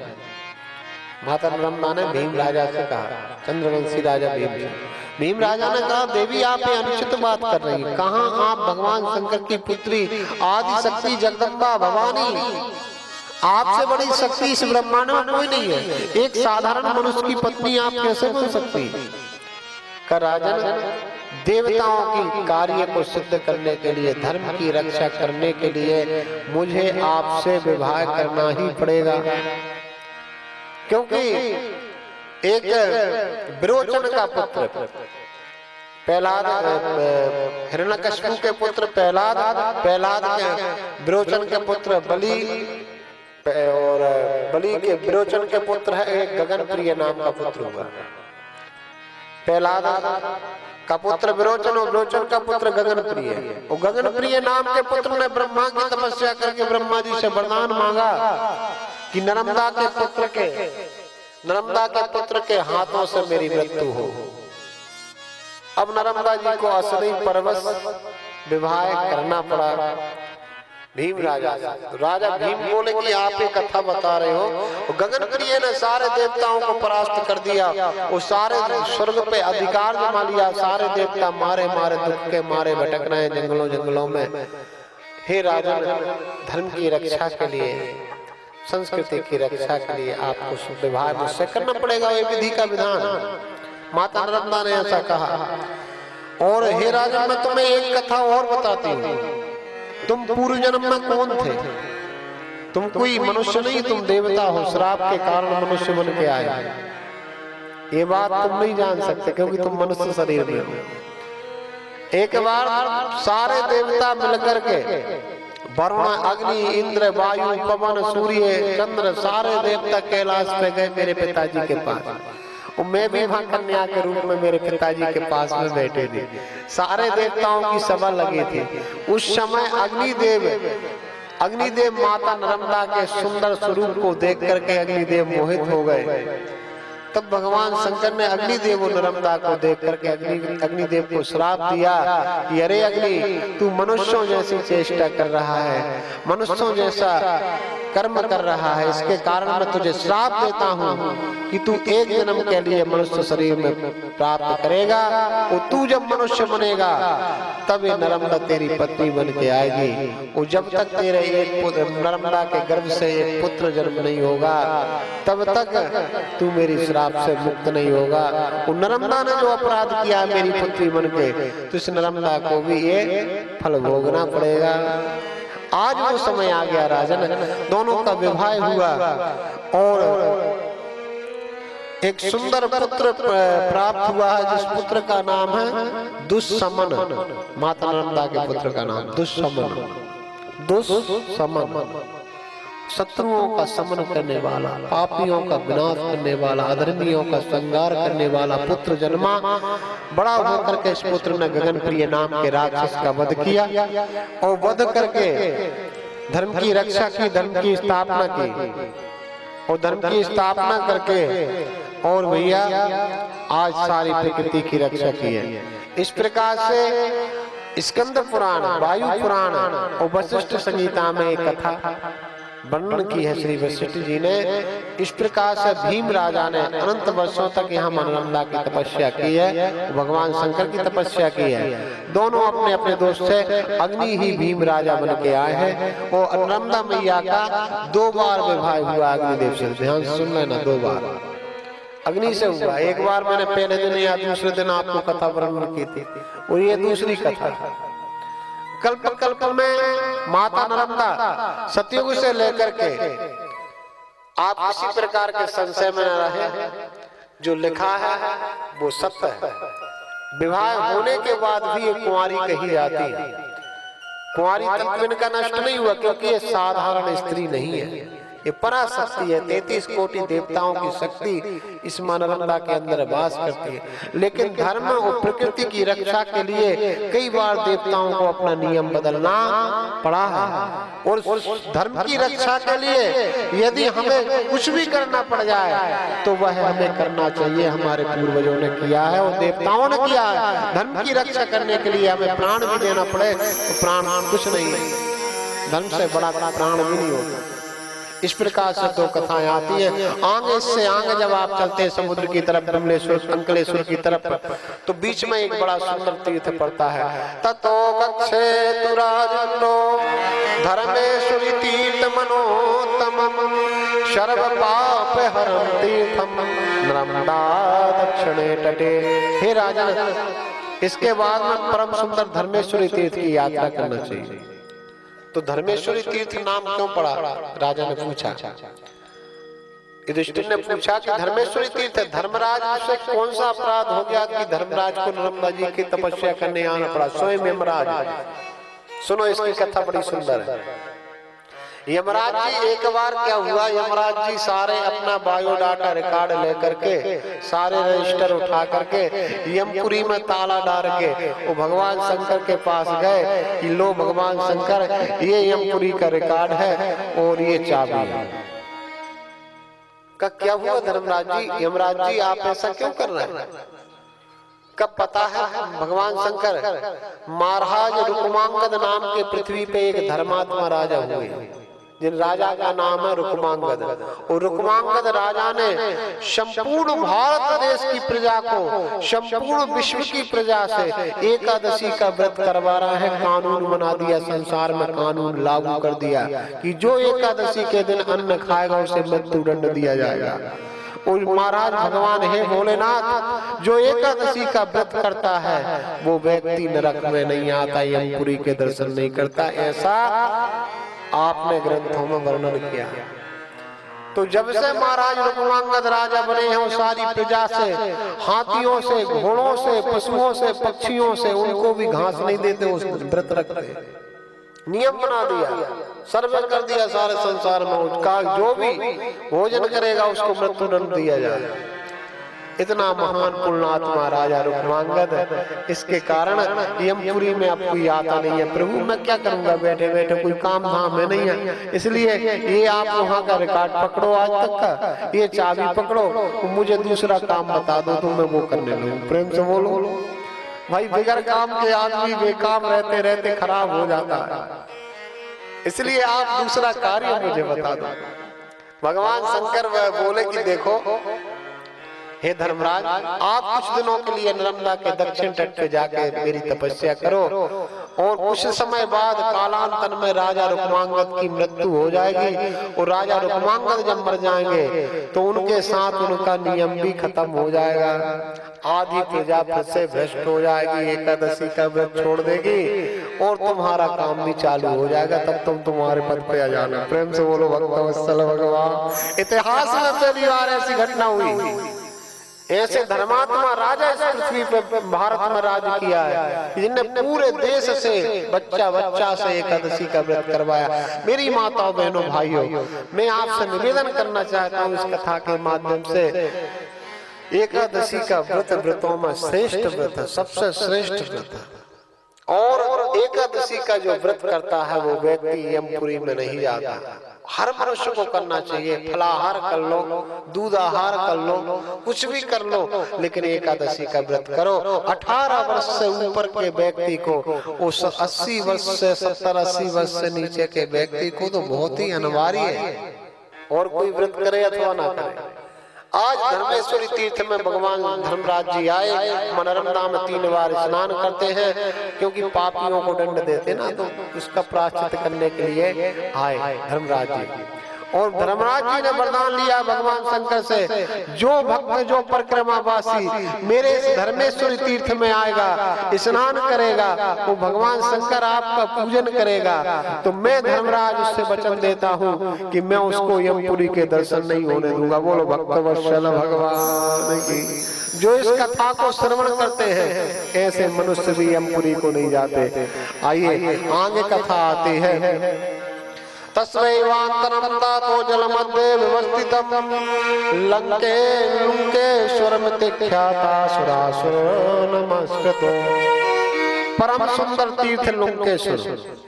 माता नर्मदा ने भीम राजा से कहा, चंद्रवंशी राजा भीम राजा ने कहा, देवी आप ये अनुचित बात कर रही हैं। कहाँ आप भगवान शंकर की पुत्री आदि शक्ति जगदम्बा भवानी, आपसे बड़ी शक्ति इस ब्रह्मांड में कोई नहीं है। एक साधारण मनुष्य की पत्नी आप कैसे बन सकती? कर राजन, देवताओं की कार्य को सिद्ध करने के लिए, धर्म की रक्षा करने के लिए मुझे आपसे विवाह करना ही पड़ेगा, क्योंकि एक विरोचन का पुत्र प्रहलाद, हिरण्यकशिपु के पुत्र प्रहलाद के विरोचन के पुत्र बलि, और बलि के विरोचन के पुत्र है एक गगनप्रिय नाम का पुत्र हुआ। प्रहलाद का पुत्र विरोचन और विरोचन का पुत्र गगनप्रिय। और गगनप्रिय नाम के पुत्र ने ब्रह्मा की तपस्या करके ब्रह्मा जी से वरदान मांगा कि नर्मदा के पुत्र के हाथों से मेरी मृत्यु हो। अब नर्मदा जी को असली परवश विवाह करना पड़ा भीम राजा। राजा भीम बोले कि आप एक कथा बता रहे हो। गगनप्रिय ने सारे देवताओं को परास्त कर दिया, वो सारे स्वर्ग पे अधिकार जमा लिया। सारे देवता मारे मारे दुख के मारे भटक रहे हैं जंगलों में। हे राजन, धर्म की रक्षा के लिए, संस्कृति की रक्षा के लिए आपको विवाह मुझसे करना पड़ेगा, ये विधि का विधान। माता नर्मदा ने ऐसा कहा। और हे राजन, मैं तुम्हें एक कथा और बताती हूँ। तुम पूर्व जन्म में कौन थे? तुम कोई मनुष्य नहीं, तुम देवता हो। श्राप के कारण मनुष्य बन के आए। ये बात तुम नहीं जान सकते क्योंकि तुम मनुष्य शरीर में हो। एक बार सारे देवता मिलकर के, वरुण, अग्नि, इंद्र, वायु, पवन, सूर्य, चंद्र, सारे देवता कैलाश पे गए मेरे पिताजी के पास। और मैं भी वहां कन्या के रूप में मेरे पिताजी के पास में बैठे थे। सारे देवताओं की सभा लगी थी। उस समय अग्निदेव माता नर्मदा के सुंदर स्वरूप को देख करके अग्निदेव मोहित हो गए। तब भगवान शंकर ने अग्निदेव और नर्मदा को देख करके अग्निदेव को श्राप दिया कि अरे अग्नि, तू मनुष्यों जैसी चेष्टा कर रहा है, मनुष्यों जैसा कर्म कर रहा है, इसके कारण मैं तुझे श्राप देता हूँ कि तू एक जन्म के लिए मनुष्य शरीर में प्राप्त करेगा। और तू जब मनुष्य बनेगा तब ये नर्मदा तेरी पत्नी बन के आएगी। और जब तक तेरे एक पुत्र, नर्मदा के गर्भ से एक पुत्र जन्म नहीं होगा, तब तक तू मेरी श्राप से मुक्त नहीं होगा। और नर्मदा ने जो अपराध किया मेरी पुत्री बन के, तो इस नर्मदा को भी ये फल भोगना पड़ेगा। आज वो समय आ गया राजन, दोनों का विवाह हुआ और एक सुंदर पुत्र प्राप्त हुआ है, जिस पुत्र का नाम है दुःशमन। माता नर्मदा के पुत्र का नाम दुःशमन। शत्रुओं का शमन करने वाला, पापियों का विनाश करने वाला, अधर्मियों का संहार करने वाला पुत्र जन्मा। बड़ा होकर के इस पुत्र ने गगनप्रिय नाम के राक्षस का वध किया और वध करके धर्म की रक्षा की, धर्म की स्थापना की, और धर्म की स्थापना करके और भैया आज सारी प्रकृति की रक्षा की है। इस प्रकार से स्कंद पुराण, वायु पुराण और वशिष्ठ संहिता में एक कथा वर्णन की है श्री वशिष्ठ जी ने। इस प्रकार से भीम राजा ने अनंत वर्षों तक यहाँ मनरंदा की तपस्या की है, भगवान शंकर की तपस्या की है। दोनों अपने अपने दोस्त से अग्नि ही भीम राजा बन के आए हैं। और नर्मदा मैया का 2 बार विवाह हुआ अग्निदेव से, ध्यान से सुन लेना, 2 बार अग्नि से हुआ। एक बार मैंने पहले दिन या दूसरे दिन आपको कथा वर्णन की थी, और ये दूसरी कथा। कल्प कल्प में माता नर्मदा सतयुग से लेकर के आप किसी प्रकार के संशय में न रहे, जो लिखा है वो सत्य है। विवाह होने के बाद भी ये कुंवारी कही जाती है। कुंवारी तत्व इनका नष्ट नहीं हुआ, क्योंकि ये साधारण स्त्री नहीं है, ये पराशक्ति है। 33 कोटि देवताओं की शक्ति इस मनरंदा के अंदर वास करती है। लेकिन धर्म और प्रकृति की रक्षा के लिए कई बार देवताओं को अपना नियम बदलना पड़ा है। और धर्म की रक्षा के लिए यदि हमें कुछ भी करना पड़ जाए तो वह हमें करना चाहिए। हमारे पूर्वजों ने किया है और देवताओं ने किया है। धर्म की रक्षा करने के लिए हमें प्राण भी देना पड़े तो प्राण कुछ नहीं है, धर्म से बड़ा प्राण भी नहीं होता। इस प्रकार से 2 कथाएं आती हैं। आगे से आगे जब आप चलते हैं समुद्र की तरफ, कमलेश्वर अंकलेश्वर की तरफ, तो बीच में एक बड़ा सुंदर तीर्थ पड़ता है। ततो गच्छेतु राजन्नो धर्मेश्वरी तीर्थ मनोत्तमम् सर्व पाप हरं तीर्थम नर्मदा दक्षिणे तटे। हे राजन, इसके बाद में परम सुंदर धर्मेश्वरी तीर्थ की यात्रा करना चाहिए। तो धर्मेश्वरी तीर्थ नाम क्यों पड़ा, राजा ने पूछा। युधिष्ठिर ने पूछा कि धर्मेश्वरी तीर्थ, धर्मराज से कौन सा अपराध हो गया कि धर्मराज को नर्मदा जी की तपस्या करने आना पड़ा, स्वयं यमराज। सुनो इसकी कथा बड़ी सुंदर है। यमराज जी एक बार क्या हुआ, यमराज जी सारे अपना बायोडाटा रिकॉर्ड लेकर के, सारे रजिस्टर उठा करके यमपुरी में ताला डाल के वो भगवान शंकर के पास गए कि लो भगवान शंकर, ये यमपुरी का रिकॉर्ड है और ये चाबी है। क्या हुआ धर्मराज जी? यमराज जी आप ऐसा क्यों कर रहे हैं? कब पता है भगवान शंकर महाराज रुक्मांगद नाम के पृथ्वी पे एक धर्मात्मा राजा हुए, जिन राजा का नाम है रुक्मांगद। और रुक्मांगद राजा ने संपूर्ण भारत देश की प्रजा को, संपूर्ण विश्व की प्रजा से एकादशी का व्रत करवा रहा है। कानून बना दिया, संसार में कानून लागू कर दिया कि जो एकादशी के दिन अन्न खाएगा उसे मृत्यु दंड दिया जाएगा। और महाराज भगवान है भोलेनाथ, जो एकादशी का व्रत करता है वो व्यक्ति नरक में नहीं आता, यमपुरी के दर्शन नहीं करता, ऐसा आपने ग्रंथों में वर्णन किया। तो जब से महाराज रुक्मांगद राजा बने हैं, सारी प्रजा से, हाथियों से, घोड़ों से, पशुओं से, पक्षियों से, उनको भी घास नहीं देते, उस व्रत रखते। नियम बना दिया, सर्वे कर दिया सारे संसार में, उसका जो भी भोजन करेगा उसको मृत्यु दंड दिया जाए। इतना महान पुण्यात्मा राजा रुक्मांगद, इसके कारण यमपुरी में अब कोई आता नहीं है। प्रभु मैं क्या करूंगा, बैठे बैठे कोई काम धाम है नहीं है, इसलिए ये आप वहाँ का रिकॉर्ड पकड़ो आज तक का, ये चाबी पकड़ो, मुझे दूसरा काम बता दो तो मैं वो करने लूँ। प्रेम से बोलो भाई, बगैर काम के आदमी बेकाम रहते रहते खराब हो जाता है, इसलिए आप दूसरा कार्य मुझे बता दो। भगवान शंकर वह बोले कि देखो हे धर्मराज, आप कुछ दिनों के लिए नर्मदा के दक्षिण तट पे जाके मेरी तपस्या करो, और कुछ समय बाद कालांतर में राजा रुक्मांगद की मृत्यु हो जाएगी। और राजा रुक्मांगद जब मर जाएंगे तो उनके साथ उनका नियम भी खत्म हो जाएगा, आधी प्रजा फिर से भ्रष्ट हो जाएगी, एकादशी का व्रत छोड़ देगी और तुम्हारा काम भी चालू हो जाएगा, तब तुम तुम्हारे पद पे आ जाना। प्रेम से बोलो भक्तवत्सल भगवान। इतिहास में पहली बार ऐसी घटना हुई, ऐसे धर्मात्मा राजा इस पृथ्वी पे भारत में राज किया है, जिनने पूरे देश से बच्चा बच्चा से एकादशी का व्रत करवाया। मेरी माताओं बहनों भाइयों, मैं आपसे निवेदन करना चाहता हूँ इस कथा के माध्यम से, एकादशी का व्रत व्रतों में श्रेष्ठ व्रत है, सबसे श्रेष्ठ व्रत है। और एकादशी का जो व्रत करता है वो व्यक्ति यमपुरी में नहीं जाता। हर मनुष्य को करना चाहिए, फलाहार कर लो, दूध आहार कर लो, कुछ भी कर लो, लेकिन एकादशी का व्रत करो। 18 वर्ष से ऊपर के व्यक्ति को, उस 80 वर्ष से 70-80 वर्ष से नीचे के व्यक्ति को तो बहुत ही अनिवार्य है, और कोई व्रत करे अथवा ना करे। आज धर्मेश्वरी तीर्थ में भगवान धर्मराज जी आए, मनोरंदा में 3 बार स्नान करते हैं, क्योंकि पापियों को दंड देते ना, तो उसका प्रायश्चित करने के लिए आए धर्मराज जी। और धर्मराज जी ने वरदान लिया भगवान शंकर से, जो भक्त जो परिक्रमावासी मेरे इस धर्मेश्वरी तीर्थ में आएगा, स्नान करेगा, वो भगवान शंकर आपका पूजन करेगा, तो मैं धर्मराज उससे वचन देता हूँ कि मैं उसको यमपुरी के दर्शन नहीं होने दूंगा। बोलो भक्तवत्सल भगवान की। जो इस कथा को श्रवण करते हैं, ऐसे मनुष्य भी यमपुरी को नहीं जाते। आइए आगे कथा आती है। तस्वैवान्तरं तातो जलमध्ये विवस्थितं लंकेश्वरमिति ख्यातासुरासुर नमस्कृतो। परम सुंदर तीर्थ लंकेश्वर।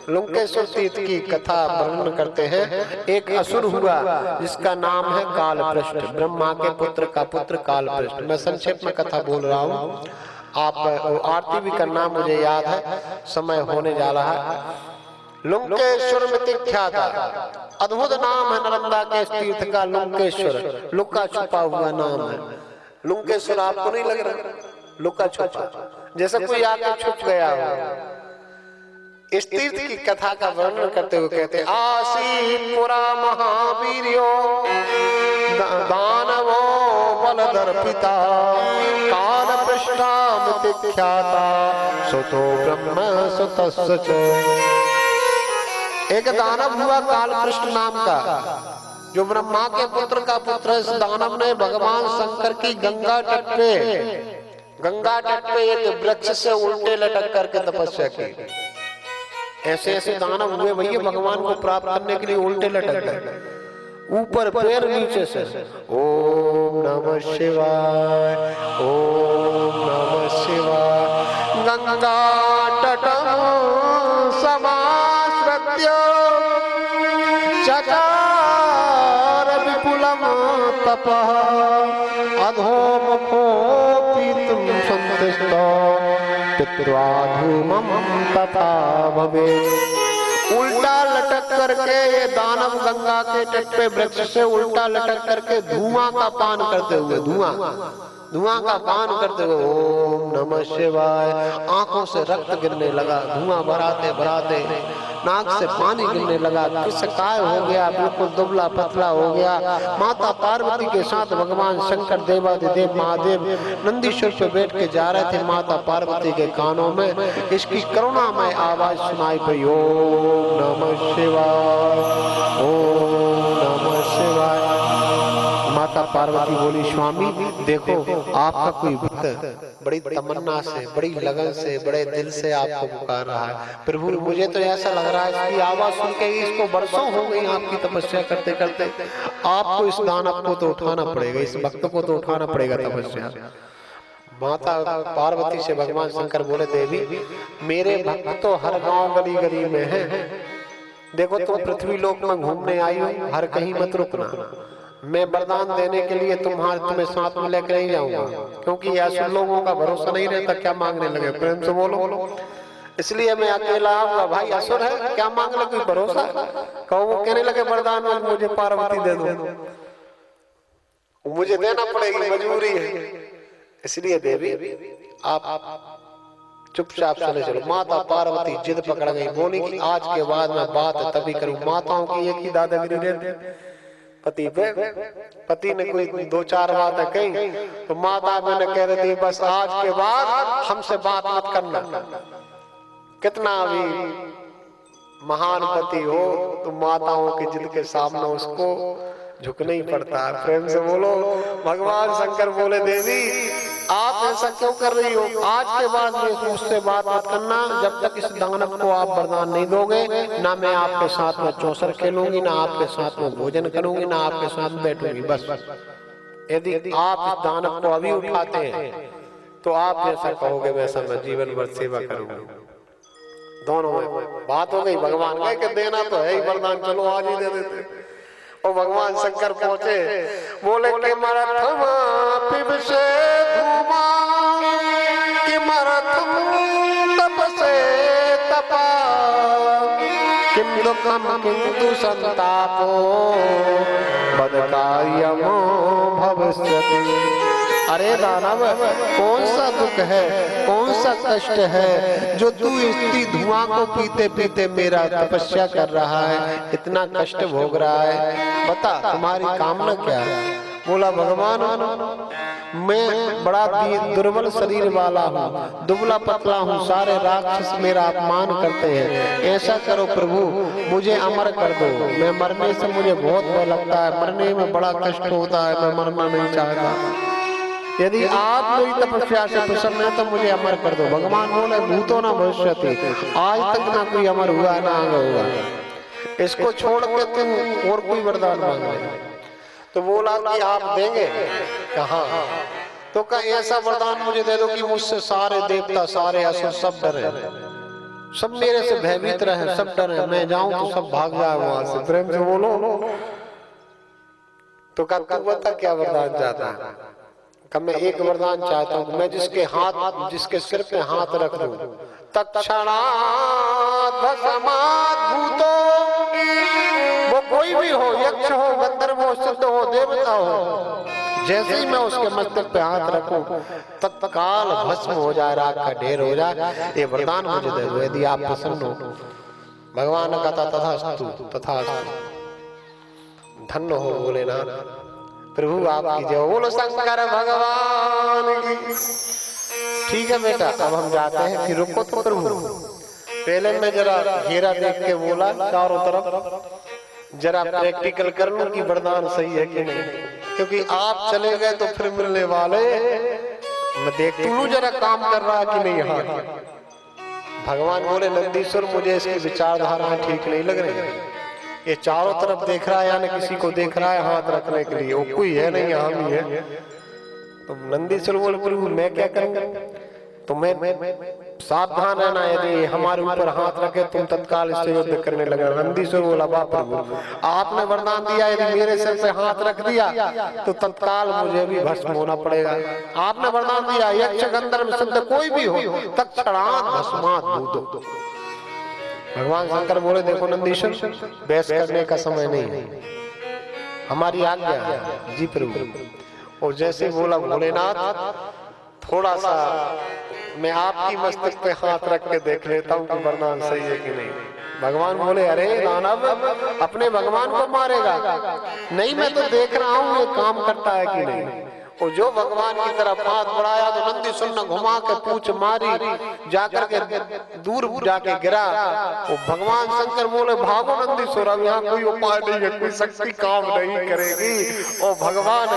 लंकेश्वर तीर्थ की कथा वर्णन करते हैं। एक असुर हुआ जिसका नाम है कालपृष्ठ, ब्रह्मा के पुत्र का पुत्र कालपृष्ठ। मैं संक्षेप में कथा बोल रहा हूँ, आप आरती भी करना, मुझे याद है, समय होने जा रहा है। लंकेश्वर में ख्याता, अद्भुत नाम है नालंदा के तीर्थ का लंकेश्वर। लुका छुपा हुआ नाम है लंकेश्वर। आपको नहीं लग रहा लुका छुपा, जैसे कोई आके छुप गया हो। इस तीर्थ की कथा का वर्णन करते हुए कहते, आसीत पुरा महावीर्यो दानवो बलदर्पिता कालपृष्ठामिति ख्याता सुतो ब्रह्म सुतस्य च। एक दानव हुआ कालपृष्ठ नाम का, जो ब्रह्मा के पुत्र का पुत्र। इस दानव ने भगवान शंकर की गंगा तट पे एक वृक्ष से उल्टे लटक करके तपस्या की। ऐसे ऐसे दानव हुए भैया भगवान को प्राप्त करने के लिए उल्टे लटक गए, ऊपर पैर नीचे से। ओम नमः शिवाय, ओम नमः शिवाय। गंगा तटम चकार विपुलम तपः अधोमुखो पीतुं संतुष्टो पित्वा धूमं तथा भवेत्। उल्टा लटक करके ये दानव गंगा के तट पे वृक्ष से उल्टा लटक करके धुआं का पान करते हुए, धुआं का पान करते हुए ओम नमः शिवाय। आंखों से रक्त गिरने लगा, धुआं भराते भराते नाक से पानी गिरने लगा, किस काय हो गया, बिल्कुल दुबला पतला हो गया। माता पार्वती के साथ भगवान शंकर देवादिदेव महादेव नंदीश्वर पे बैठ के जा रहे थे। माता पार्वती के कानों में इसकी करुणामय आवाज सुनाई पड़ी, ओम नमः शिवाय, ओम नमः शिवाय। माता पार्वती बोली, स्वामी देखो आपका कोई भक्त बड़ी तमन्ना से, बड़ी लगन से, बड़े दिल से आपको पुकार रहा है। प्रभु मुझे तो ऐसा लग रहा है इसकी आवाज सुन के इसको बरसों हो गई आपकी तपस्या करते करते, आपको इस दानव को तो उठाना पड़ेगा, इस भक्त को तो उठाना पड़ेगा तपस्या। माता पार्वती से भगवान शंकर बोले, देवी मेरे भक्त तो हर गांव गली गली में है, देखो तुम पृथ्वी लोक में घूमने आई हो, हर कहीं मत रुकना। मैं वरदान देने के लिए तुम्हें साथ में लेकर नहीं जाऊंगा, क्योंकि ऐसे लोगों का भरोसा नहीं रहता, क्या मांगने लगे, प्रेम से बोलो। इसलिए मैं अकेला आऊंगा। भाई असुर है, क्या मांग ले, कोई भरोसा कहो। वो कहने लगे वरदान मुझे पार्वती दे दो, मुझे देना पड़ेगी, मजबूरी है। इसलिए देवी आप चुपचाप चले चलो। माता पार्वती जिद पकड़ गई, बोली कि आज के बाद मैं बात तभी करूं। माताओं की एक ही दादागिरी रहती, पति ने कोई 2-4 बातें कही तो माता मैंने कह रही थी बस आज के बाद हमसे बात मत करना। कितना भी महान पति हो तो माताओं की जिद के सामने उसको झुकना ही पड़ता है। प्रेम से बोलो। भगवान शंकर बोले, देवी आप ऐसा क्यों कर रही हो, आज के बाद मुझसे बात मत करना। जब तक इस दानव को आप वरदान नहीं दोगे, ना मैं आपके साथ में चौसर खेलूंगी, ना आपके साथ में भोजन करूंगी, ना आपके साथ बैठूंगी। बस यदि आप इस दानव को अभी उठाते हैं तो आप जैसा कहोगे वैसा मैं जीवन भर सेवा करूंगी। दोनों में बात हो गई। भगवान कहे कि देना तो है ही वरदान, चलो आज ही दे देते। और भगवान शंकर पहुंचे, बोले कि मरथम पिब से धूमा, कि मरथम तप से तपा, किम दुखम किंतु संतापो बदकार्यमो भविष्यति। अरे दानव, कौन सा दुख है, कौन सा कष्ट है जो तू इतनी धुआं को पीते पीते मेरा तपस्या कर रहा है, इतना कष्ट भोग रहा है, बता तुम्हारी कामना क्या है? बोला भगवान मैं बड़ा दुर्बल शरीर वाला हूँ, दुबला पतला हूँ, सारे राक्षस मेरा अपमान करते हैं, ऐसा करो प्रभु मुझे अमर कर दो, मैं मरने से मुझे बहुत भय लगता है, मरने में बड़ा कष्ट होता है, मैं मरना नहीं चाहता, यदि आप मेरी तपस्या से प्रसन्न है तो मुझे अमर कर दो। भगवान बोले भूतो न भविष्यति, आज तक ना कोई अमर हुआ ना आगे होगा, इसको छोड़ के तुम और कोई वरदान मांग ले। तो बोला कि आप देंगे? कहा तो कहा ऐसा वरदान मुझे दे दो कि मुझसे सारे देवता सारे असुर सब डरे, सब मेरे से भयभीत रहे, सब डरे, मैं जाऊं तो सब भाग जाए वहां से। प्रेम से बोलो। तो कहा तू बता क्या वरदान चाहता है? मैं एक वरदान चाहता हूँ, मैं जिसके सिर पे हाथ रख दूं तत्क्षणात् भस्मात् भूतो, वो कोई भी हो, यक्ष हो, गंधर्व हो, सिद्ध हो, देवता हो, जैसे ही मैं उसके मस्तक पे हाथ रखूं तत्काल भस्म हो जाए, राख का ढेर हो जाए, ये वरदान मुझे दे दो यदि आप प्रसन्न हो। भगवान ने कहा तथास्तु तथास्तु, धन्य हो भोलेनाथ, प्रभु आपकी जय, बोलो शंकर भगवान की। ठीक है बेटा अब हम जाते हैं, फिर रुको तो प्रभु, पहले मैं जरा घेरा देख के बोला चारों तरफ, जरा प्रैक्टिकल कर लूं कि वरदान सही है कि नहीं, क्योंकि आप चले गए तो फिर मिलने वाले, मैं देख लूं जरा काम कर रहा कि नहीं। हाँ भगवान बोले नंदीश्वर मुझे इसकी विचारधारा ठीक नहीं लग रही, ये चारों तरफ देख रहा है, यानी किसी को देख रहा है हाथ रखने के लिए, वो कोई है नहीं, हम ही है। तो नंदीश्वर बोले प्रभु मैं क्या करूंगा? तो मैं सावधान रहना, यदि हमारे ऊपर हाथ रखे तुम तत्काल इससे युद्ध करने लगे। नंदीश्वर बोला बाप प्रभु आपने वरदान दिया, यदि मेरे सिर पे हाथ रख दिया तो तत्काल मुझे भी भस्म होना पड़ेगा। आपने वरदान दिया यक्ष गंधर्व सिद्ध कोई भी हो तत्क्षणात् भस्मात् भूतो। भगवान शंकर बोले देखो नंदीश्वर बहस करने का समय नहीं है, हमारी आज्ञा है। जी प्रभु। और जैसे बोला भोलेनाथ थोड़ा सा मैं आपकी मस्तक पे हाथ रख के देख लेता हूँ कि वरदान सही है कि नहीं। भगवान बोले अरे दानव अपने भगवान को मारेगा? नहीं मैं तो देख रहा हूँ ये काम करता है कि नहीं। और जो भगवान की तरफ हाथ बढ़ाया तो नंदीश्वर ने घुमा के पूंछ मारी, जाकर के दूर जाके गिरा। वो भगवान शंकर बोले भागो नंदीश्वर, अब यहाँ कोई उपाय नहीं है, कोई शक्ति काम नहीं करेगी। और भगवान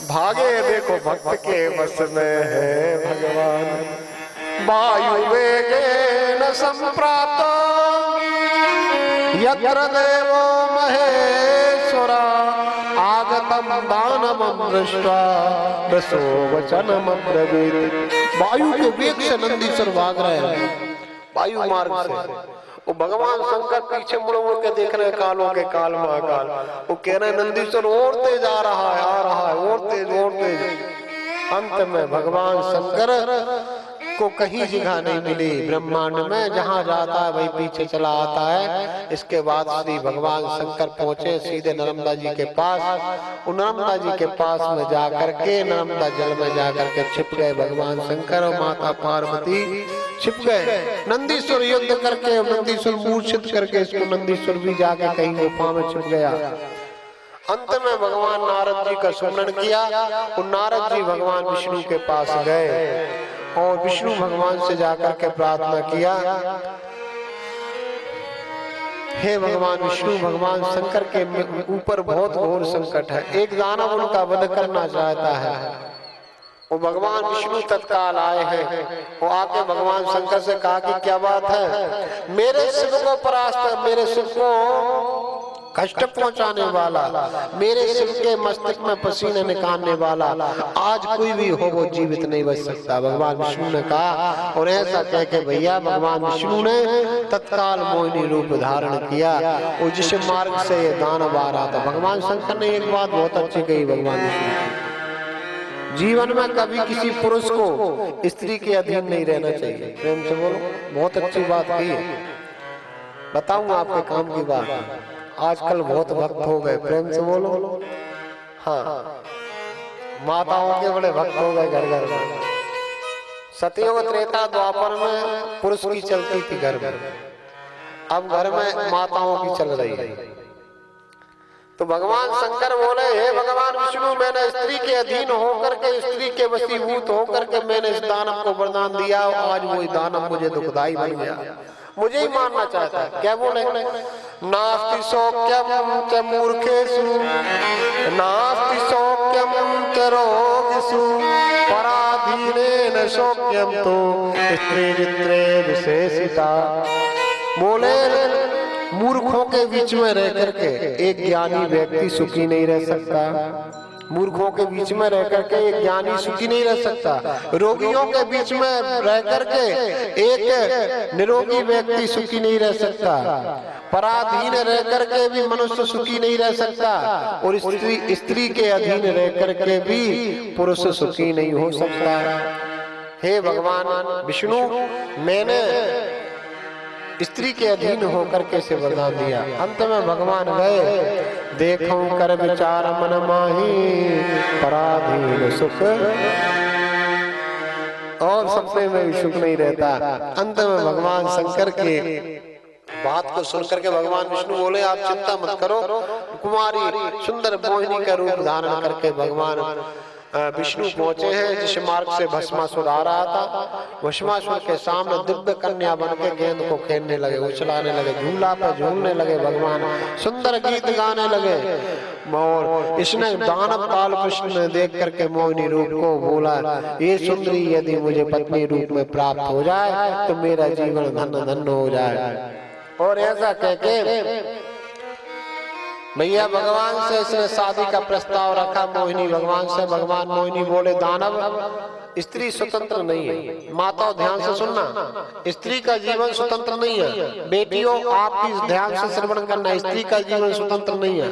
भागे, देखो भक्त के बस में है भगवान। वायु वेगेन संप्राप्त यत्र देवो महेश्वरा आगतम दानवं दृष्ट्वा रसो वचनम ब्रवीत। वायु के वेग से नंदीश्वर भाग रहे हैं, वायु मार्ग से। वो भगवान शंकर पीछे मुड़ मुड़ के देख रहे, कालों के काल महाकाल। वो कह रहे नंदीश्वर और तेज आ रहा है, आ रहा है, और तेज और तेज। अंत में भगवान शंकर को कहीं जगह नहीं मिली ब्रह्मांड में, जहाँ जाता है वही पीछे चला आता है। इसके बाद श्री भगवान शंकर पहुंचे सीधे नर्मदा जी के पास। नर्मदा जी के पास में जाकर के नर्मदा जल में जाकर के छिप गए भगवान शंकर, और माता पार्वती छिप गए। नंदीश्वर युद्ध करके, नंदीश्वर मूर्छित करके, इसको नंदीश्वर भी जाके कहीं गुफा में छिप गया। अंत में भगवान नारद जी का सुमरण किया, और नारद जी भगवान विष्णु के पास गए और विष्णु भगवान से जाकर के प्रार्थना किया, हे भगवान विष्णु, भगवान शंकर के ऊपर बहुत घोर संकट है, एक दानव उनका वध करना चाहता है। वो भगवान विष्णु तत्काल आए हैं। वो आके भगवान शंकर से कहा कि क्या बात है, मेरे शिव को परास्त, मेरे शिव को कष्ट पहुंचाने वाला, मेरे शिव के मस्तक में पसीने निकालने वाला, आज कोई भी हो वो जीवित नहीं बच सकता, भगवान विष्णु ने कहा। और ऐसा कह के भैया भगवान विष्णु ने तत्काल मोहिनी रूप धारण किया और जिस मार्ग से ये दानव आ रहा था। भगवान शंकर ने एक बात बहुत अच्छी कही भगवान विष्णु की, जीवन में कभी किसी पुरुष को स्त्री के अधीन नहीं रहना चाहिए। प्रेम से बोलो, बहुत अच्छी बात कही है। बताऊंगा आपके काम की बात, आजकल बहुत भक्त हो गए। प्रेम से बोलो, हाँ, माताओं के बड़े भक्त हो गए घर घर में। सतयुग त्रेता द्वापर में पुरुष की चलती थी घर में, अब घर में माताओं की चल रही है। तो भगवान शंकर बोले, हे भगवान विष्णु, मैंने स्त्री के अधीन होकर के, स्त्री के वशीभूत होकर के मैंने इस दानव को वरदान दिया, आज वो दानव मुझे दुखदाई बन गया, मुझे ही मारना चाहता है। क्या बोले, नास्ति सौख्यम च मूर्खेषु, नास्ति सौख्यम च रोगिषु, पराधीनेन सौख्यम तो स्त्री चित्रे विशेषिता। बोले मूर्खों के बीच में रह करके एक ज्ञानी व्यक्ति सुखी नहीं रह सकता, मूर्खों के बीच में रह करके एक ज्ञानी सुखी नहीं रह सकता, रोगियों के बीच में रह करके एक निरोगी व्यक्ति सुखी नहीं रह सकता, पराधीन रह करके भी मनुष्य सुखी नहीं रह सकता, और स्त्री के अधीन रह करके भी पुरुष सुखी नहीं हो सकता। हे भगवान विष्णु, मैंने स्त्री के अधीन होकर के से वरदान दिया। अंत में भगवान गए, देखूं कर विचार मन माही, पराधीन सुख, और सपने में भी सुख नहीं रहता। अंत में भगवान शंकर के बात को सुनकर के भगवान विष्णु बोले, आप चिंता मत करो, कुमारी सुंदर मोहिनी का रूप धारण करके भगवान विष्णु पहुंचे हैं जिस मार्ग से भस्मासुर आ रहा था। भस्मासुर के सामने दिव्य कन्या बन के गेंद को खेलने लगे, उछलाने लगे, झूला पर झूलने लगे, भगवान सुंदर गीत गाने लगे। और इसने दानव काल कृष्ण ने देख करके मोहिनी रूप को बोला, ये सुंदरी यदि मुझे पत्नी रूप में प्राप्त हो जाए तो मेरा जीवन धन्य धन्य हो जाए। और ऐसा कहके भैया भगवान से इसने शादी का प्रस्ताव रखा मोहिनी भगवान से। भगवान मोहिनी बोले, दानव, स्त्री स्वतंत्र नहीं है। माताओं ध्यान से सुनना, स्त्री का जीवन स्वतंत्र नहीं है। बेटियों आपकी ध्यान से श्रवण करना, स्त्री का जीवन स्वतंत्र नहीं है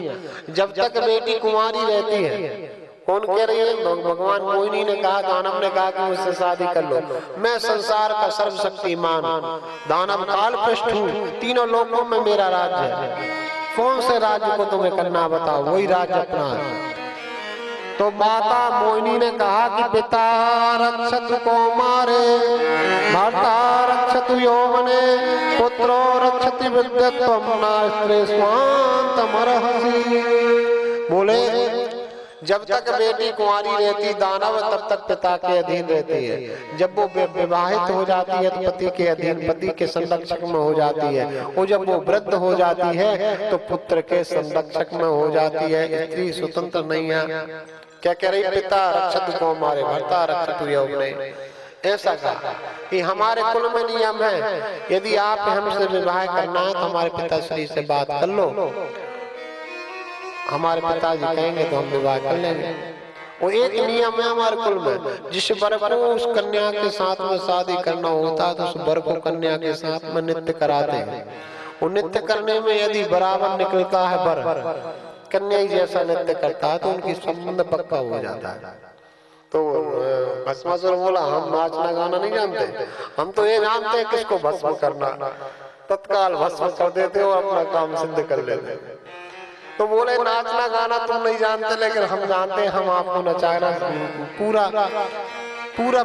जब तक बेटी कुंवारी रहती है। कौन कह रही है? भगवान मोहिनी ने कहा, दानव ने कहा कि मुझसे शादी कर लो, मैं संसार का सर्वशक्तिमान दानव काल पृष्ठ हूँ, तीनों लोकों में मेरा राज्य है, कौन से राज्य को तुम्हें करना बताओ, वही राज्य अपना है। तो माता मोहिनी ने कहा कि पिता रक्षत कौमारे, माता रक्षत यौवने, पुत्रो रक्षति विद्यत्वं नास्त्रे स्वान्तमर्हसि। बोले जब तक बेटी कुंवारी रहती दानव तब तक पिता के अधीन रहती है, जब वो विवाहित हो जाती है तो पति के अधीन, पति के संरक्षक में हो जाती है, और जब वो वृद्ध हो जाती है तो पुत्र के संरक्षक में हो जाती है। स्त्री स्वतंत्र नहीं है। क्या कह रही? पिता रक्षत कौमारे, भर्ता रक्षत यौवने। ऐसा कहा कि हमारे कुल में नियम है, यदि आप हमसे विवाह करना है तो हमारे पिताश्री से बात कर लो, हमारे पिताजी कहेंगे तो हम विवाह कर लेंगे। और एक नियम है हमारे कुल में, जिस वर को उस कन्या के साथ में शादी करना होता है तो उस वर को कन्या के साथ में नृत्य कराते हैं। और नृत्य करने में यदि बराबर निकलता है वर, कन्या ही जैसा नृत्य करता है तो उनकी संबंध पक्का हो जाता है। तो भस्मासुर बोला, हम नाचना गाना नहीं जानते, हम तो ये जानते हैं किसको भस्म करना। तत्काल भस्म कर देते हो, अपना काम सिद्ध कर लेते। तो बोले, नाचना गाना तुम नहीं जानते लेकिन हम जानते हैं, हम आपको नचाना पूरा पूरा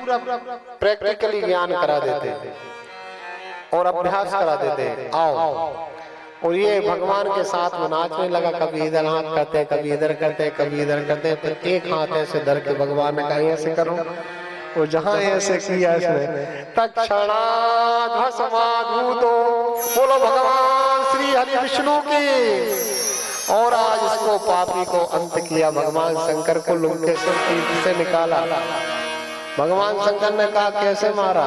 प्रैक्टिकली ज्ञान करा देते और अभ्यास करा देते। आओ। और ये भगवान के साथ में नाचने लगा, कभी इधर हाथ करते, कभी इधर करते, कभी इधर करते, फिर एक हाथ ऐसे धर के भगवान ने कहा ऐसे करो, और जहां ऐसे किया इसने तत्क्षणात् भस्माधूतो। बोलो भगवान श्री हरि विष्णु की। और आज इसको पापी को अंत किया, भगवान शंकर को लंकेश्वर से निकाला। भगवान शंकर ने कहा कैसे मारा?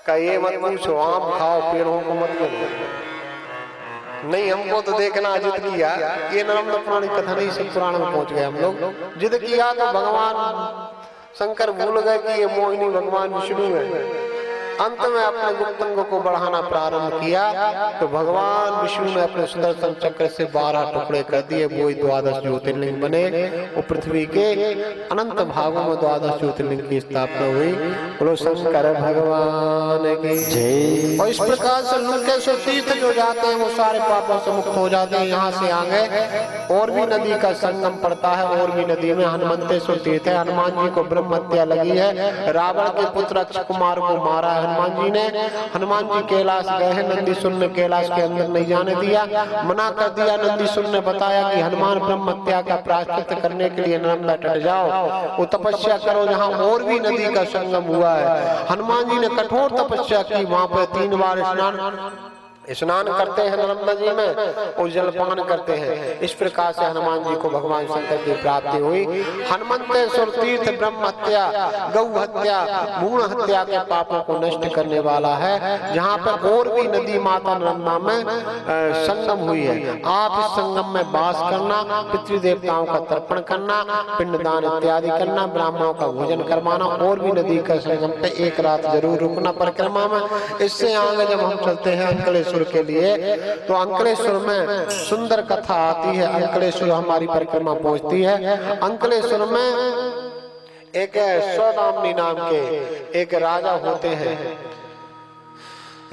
कहा ये मत पूछो, आम खाओ पेड़ों को मत गिनो। नहीं हमको तो देखना जिद किया, ये नर्मदा पुराण की कथा नहीं, सब पुराण में पहुंच गए हम लोग। जिद किया तो भगवान शंकर भूल गए कि ये मोहिनी भगवान विष्णु है। अंत में अपने गुप्त अंगों को बढ़ाना प्रारंभ किया तो भगवान विष्णु ने अपने सुदर्शन चक्र से 12 टुकड़े कर दिए, वो 12 ज्योतिर्लिंग बने। वो पृथ्वी के अनंत भागों में 12 ज्योतिर्लिंग की स्थापना हुई। बोलो शंकर भगवान की जय। और इस प्रकार से लंकेश्वर तीर्थ जो जाते हैं वो सारे पापों से मुक्त हो जाते हैं। यहाँ से आगे और भी नदी का संगम पड़ता है, और भी नदी में हनुमंतेश्वर तीर्थ है। हनुमान जी को ब्रह्म हत्या लगी है, रावण के पुत्र अक्षय कुमार को मारा है हनुमान जी ने। हनुमान जी कैलाश गए हैं, नंदीसुर ने कैलाश के अंदर नहीं जाने दिया, मना कर दिया। नंदीसुर ने बताया कि हनुमान ब्रह्म हत्या का प्रायश्चित करने के लिए नर्मदा तट जाओ, वो तपस्या करो जहाँ और भी नदी का संगम हुआ है। हनुमान जी ने कठोर तपस्या की, वहां पर 3 बार स्नान करते हैं नर्मदा जी में और जलपान करते हैं। इस प्रकार से हनुमान जी को भगवान शंकर की प्राप्ति हुई। हनुमंतेश्वर तीर्थ ब्रह्म हत्या, गौ हत्या, भ्रूण हत्या के पापों को नष्ट करने वाला है, जहाँ पर और भी नदी माता नर्मदा में संगम हुई है। आप इस संगम में वास करना, पितृ देवताओं का तर्पण करना, पिंडदान इत्यादि करना, ब्राह्मणों का भोजन करवाना, और भी नदी का संगम पे एक रात जरूर रुकना परिक्रमा में। इससे आगे जब हम चलते हैं अंकलेश्वर के लिए, तो अंकलेश्वर में सुंदर कथा आती है। अंकलेश्वर हमारी परिक्रमा पहुंचती है। अंकलेश्वर में एक सौदामिनी नाम के एक राजा होते हैं।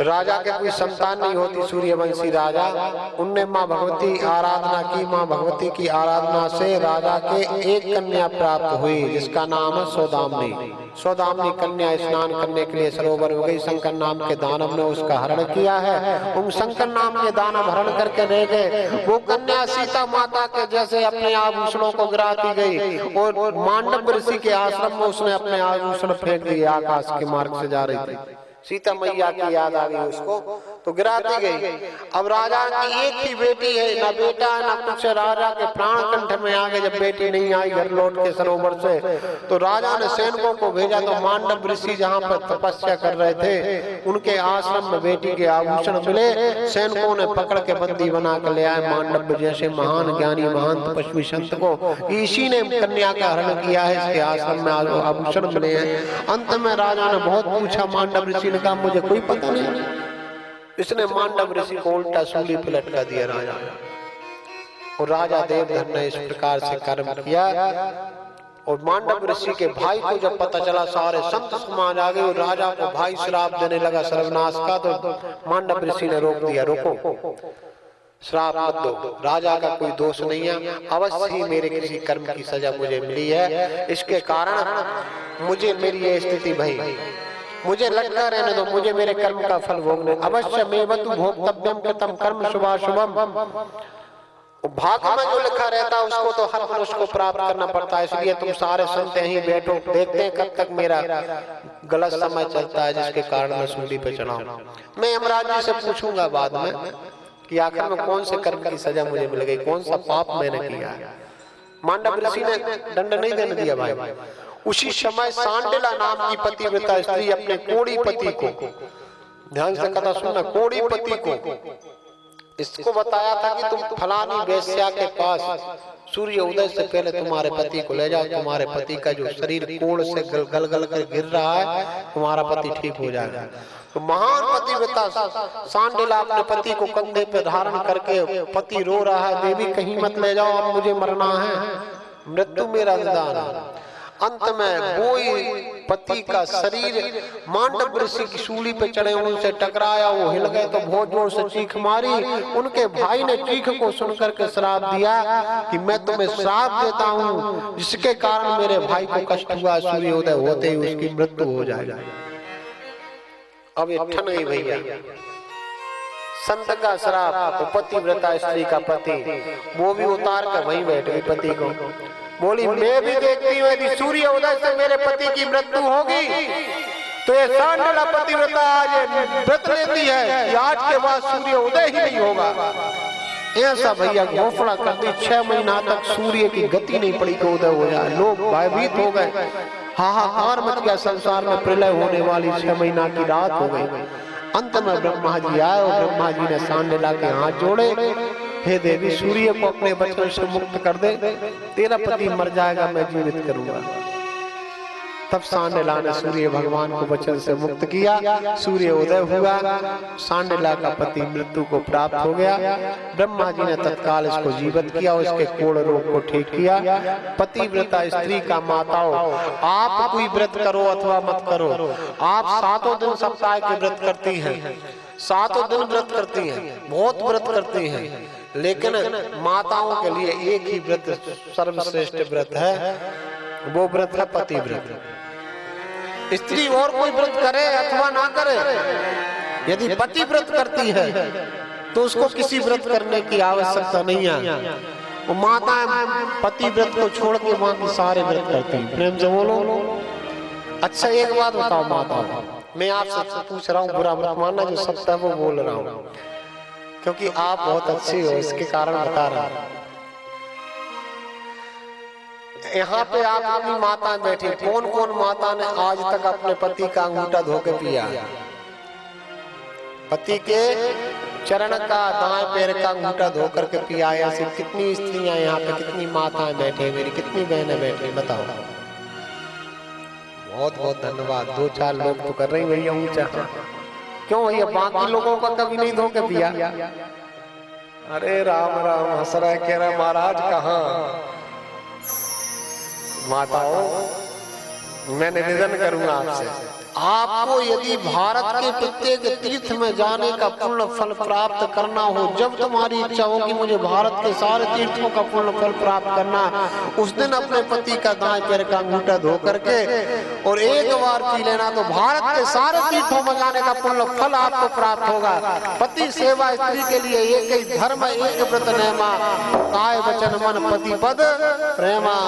राजा के कोई संतान नहीं होती, सूर्यवंशी राजा। उनने माँ भगवती आराधना की। माँ भगवती की आराधना से राजा के एक कन्या प्राप्त हुई, जिसका नाम है सौदामिनी। सौदामिनी कन्या स्नान करने के लिए सरोवर हो गई। शंकर नाम के दानव ने उसका हरण किया है। उन शंकर नाम के दानव हरण करके ले गए। वो कन्या सीता माता के जैसे अपने आभूषणों को गिराती गई, और मांडव ऋषि के आश्रम में उसने अपने आभूषण फेंक दिए। आकाश के मार्ग से जा रही थी, सीता मैया की याद आ गई उसको, तो गिराती गई। अब राजा की एक ही बेटी है, ना बेटा है ना कुछ। राजा के प्राण कंठ में आ गए जब बेटी नहीं आई घर लौट के सरोवर से। तो राजा ने सैनिकों को भेजा, तो मांडव ऋषि जहाँ पर तपस्या कर रहे थे उनके आश्रम में बेटी के आभूषण मिले। सैनिकों ने पकड़ के बंदी बना कर ले आए। मांडव जैसे महान ज्ञानी महान तपस्वी संत को इसी ने कन्या का हरण किया है, इसके आश्रम में आभूषण मिले हैं। अंत में राजा ने बहुत पूछा, मांडव ऋषि ने कहा मुझे कोई पता नहीं। इसने मांडव ऋषि को उल्टा सूली पे लटका दिया राजा। और राजा देवधन ने इस प्रकार से कर्म किया। और मांडव ऋषि के भाई को जब पता चला, सारे संत समाज आ गए और राजा को भाई श्राप देने लगा सर्वनाश का। तो मांडव ऋषि ने रोक दिया, रोको, श्राप मत दो, राजा का कोई दोष नहीं है, अवश्य ही मेरे किसी कर्म की सजा मुझे मिली है, इसके कारण मुझे मेरी ये स्थिति भई, मुझे लटका रहने दो, मुझे मेरे कर्म का फल भोगने। अवश्य मेवतु भोक्तव्यम कृतम कर्म शुभाशुभम। भाग में जो लिखा रहता है उसको तो हर मनुष्य को प्राप्त करना पड़ता है। इसलिए तुम सारे सुनते यहीं बैठो, देखते हैं कब तक मेरा गलत समय चलता है जिसके कारण मैं सूली पे चढ़ा हूं। मैं यमराज जी से पूछूंगा बाद में कि आखिर में कौन से कर्म की सजा मुझे मिल गई, कौन सा पाप मैंने किया। मांडव ऋषि ने दंड नहीं देने दिया भाई। उसी समय सांडिला नाम की पतिव्रता स्त्री अपने कोड़ी पति को, ध्यान से कथा सुनना, कोड़ी पति को इसको बताया था कि तुम फलानी वेश्या के पास सूर्य उदय से पहले तुम्हारे पति को ले जाओ, तुम्हारे पति का जो शरीर कोड़ से गल गल कर गिर रहा है, तुम्हारा पति ठीक हो जाएगा। तो महान पतिव्रता सांडिला अपने पति को कंधे पे धारण करके, पति रो रहा है, देवी कहीं मत ले जाओ, अब मुझे मरना है, मृत्यु मेरा निदान है। अंत में वो पति का शरीर मांडव ऋषि की सूली पे चढ़े उनसे टकराया, वो हिल गए तो बहुत जोर से चीख मारी। उनके भाई ने चीख को सुनकर के श्राप दिया कि मैं तुम्हें श्राप देता हूँ, जिसके कारण मेरे भाई को कष्ट हुआ, सूर्योदय होते ही उसकी मृत्यु हो जाएगी। अब ये ठन गई भैया, संत का श्राप, पतिव्रता स्त्री का पति, वो भी उतार कर वहीं बैठ गई पति को। बोली मैं भी देखती हूँ यदि सूर्य उदय से मेरे पति की मृत्यु होगी तो ये सांडिला पतिव्रता आज व्रत लेती है कि आज के बाद सूर्य उदय ही नहीं होगा। ऐसा भैया घोषणा कर दी, 6 महीना तक सूर्य की गति नहीं पड़ी कि उदय हो जाए। लोग भयभीत हो गए, हाहाकार मच गया, संसार में प्रलय होने वाली 6 महीना की रात हो गई। अंत में ब्रह्मा जी आए और ब्रह्मा जी ने सांडिला के हाथ जोड़े, हे देवी सूर्य को अपने वचन से मुक्त कर दे, तेरा पति मर जाएगा, मैं जीवित करूंगा। तब सांडिला ने सूर्य भगवान को वचन से मुक्त किया, सूर्य उदय हुआ, सांडिला का पति मृत्यु को प्राप्त हो गया। ब्रह्मा जी ने तत्काल इसको जीवित किया, उसके कोढ़ रोग को ठीक किया। पतिव्रता स्त्री का माताओं, आप कोई व्रत करो अथवा मत करो, आप 7 दिन सप्ताह के व्रत करती हैं, 7 दिन व्रत करती हैं, बहुत व्रत करती हैं, लेकिन माताओं के लिए एक ही व्रत सर्वश्रेष्ठ व्रत है, वो व्रत है पति व्रत। स्त्री और कोई व्रत करे अथवा ना करे, यदि पति व्रत करती है तो उसको किसी व्रत करने की आवश्यकता नहीं है। वो माता पति व्रत को छोड़ के बाकी सारे व्रत करती हैं। प्रेम से बोलो। अच्छा एक बात बताओ माता, मैं आपसे पूछ रहा हूँ, बुरा मत मानना, जो सत्य है वो बोल रहा हूँ, क्योंकि आप बहुत अच्छी हो इसके कारण बता रहा हूँ। यहाँ पे आप अपनी माता बैठी, कौन कौन माता ने आज तक अपने पति का अंगूठा धो के पिया? पति के चरण का दाएं पैर का अंगूठा धो करके पिया। ऐसी कितनी स्त्रियां यहाँ पे, कितनी माताएं बैठे, मेरी कितनी बहनें बैठे, बताओ। बहुत बहुत धन्यवाद। 2-4 लोग तो कर रही भैया ऊंचा। क्यों भैया, बाकी लोगों का कभी नहीं धो के पिया? अरे राम राम, हंस रहा है, कह रहा महाराज कहाँ। माताओं, मैं निवेदन करूंगा आपसे, आपको यदि भारत के प्रत्येक तीर्थ में जाने का पूर्ण फल प्राप्त करना हो, जब तुम्हारी इच्छा हो कि मुझे भारत के सारे तीर्थों का पूर्ण फल प्राप्त करना, उस दिन अपने पति का दाएं पैर का अंगूठा धो करके और एक बार पी लेना, तो भारत के सारे तीर्थों में जाने का पूर्ण फल आपको प्राप्त होगा। पति सेवा स्त्री के लिए एक ही धर्म, एक व्रत नेमा, काय वचन मन पति पद प्रेमा।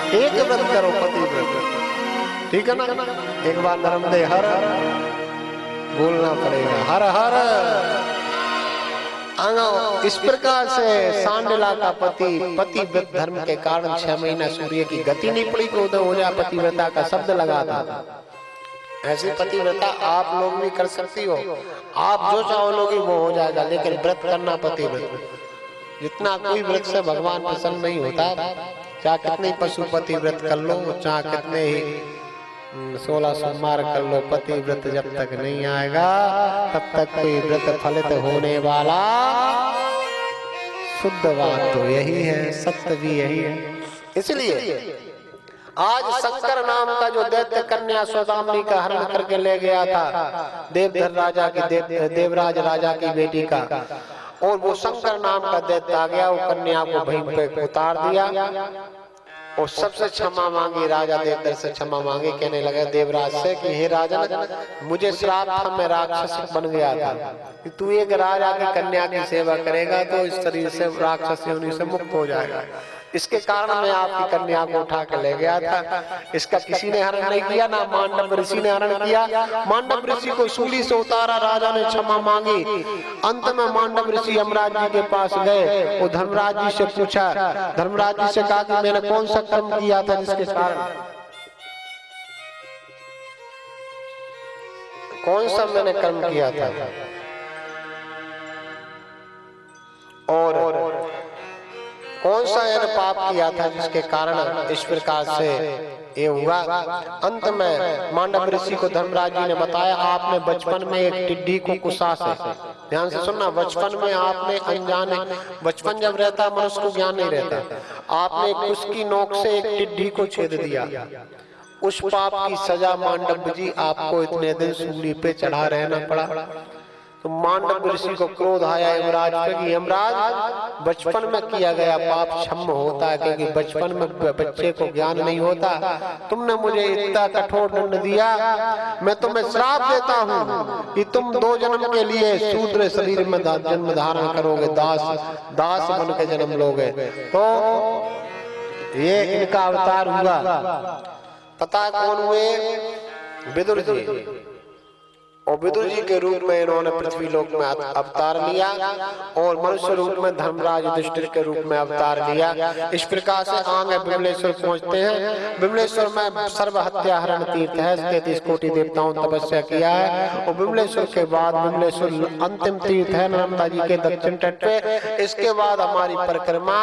एक व्रत करो, पति व्रत, ठीक है ना? एक बार नर्मदे हर बोलना पड़ेगा, हर हर। इस प्रकार से सांडिला का पति व्रत धर्म के कारण 6 महीना सूर्य की गति नहीं पड़ी कि उदय हो जाए, पतिव्रता का शब्द लगा था। ऐसी पतिव्रता आप लोग भी कर सकती हो, आप जो चाहोगे वो हो जाएगा, लेकिन व्रत करना पतिव्रत। जितना कोई व्रत से भगवान प्रसन्न नहीं होता, चाहे कितने पशुपति व्रत कर लो, चाहे कितने ही 16 सोमवार कर लो, पति व्रत जब तक नहीं आएगा तब तक कोई व्रत फलित होने वाला। शुद्ध बात तो यही है, सत्य भी यही है। इसलिए आज शंकर नाम का जो दैत्य कन्या सौदामिनी का हरण करके ले गया था, देवधर राजा की, देवराज राजा की बेटी का, और वो शंकर नाम का दैत्य आ गया, वो कन्या को वहीं पे उतार दिया और सबसे क्षमा मांगी। राजा देवधर से क्षमा मांगी, कहने लगे देवराज से कि हे राजन, मुझे श्राप था, मैं राक्षस बन गया था, कि तू एक राजा की कन्या की सेवा करेगा तो इस शरीर से, राक्षस योनि से मुक्त हो जाएगा। इसके कारण मैं आपकी कन्या को उठा के ले गया था। इसका किसी ने हरण नहीं किया, ना मांडव ऋषि ने हरण किया। मांडव ऋषि को सूली से उतारा, राजा ने क्षमा मांगी। अंत में मांडव ऋषि यमराज जी के पास गए, वो धर्मराज जी से पूछा, धर्मराज जी से कहा कि मैंने कौन सा कर्म किया था जिसके कारण, कौन सा मैंने कर्म किया था, और कौन सा पाप किया था जिसके कारण इस प्रकार से ये हुआ। अंत में मांडव ऋषि को धर्मराज जी ने बताया, आपने बचपन में एक टिड्डी को कुसा से, ध्यान से सुनना, बचपन में आपने अनजाने, बचपन जब रहता मनुष्य को ज्ञान नहीं रहता, आपने कुश की नोक से एक टिड्डी को छेद दिया। उस पाप की सजा मांडव जी आपको इतने दिन सूली पे चढ़ा रहना पड़ा। तो मांडव ऋषि को क्रोध आया यमराज पे कि यमराज, बचपन में किया गया पाप क्षम्य होता है, क्योंकि बचपन में बच्चे को ज्ञान नहीं होता। तुमने मुझे इतना कठोर दंड दिया, मैं तुम्हें श्राप देता हूँ कि तुम 2 जन्म के लिए शूद्र शरीर में जन्म धारण करोगे, दास बन के जन्म लोगे। तो ये इनका अवतार हुआ। पता कौन हुए? विदुर जी। और विदुर जी के रूप में इन्होंने पृथ्वी लोक में अवतार लिया और मनुष्य रूप में धर्मराज युधिष्ठिर के रूप में अवतार लिया। इस प्रकार से आगे विमलेश्वर पहुंचते हैं। विमलेश्वर में सर्व हत्या हरण तीर्थ है, 33 कोटि देवताओं ने तपस्या किया है। और विमलेश्वर के बाद विमलेश्वर अंतिम तीर्थ है नर्मदा जी के दक्षिण तट पे। इसके बाद हमारी परिक्रमा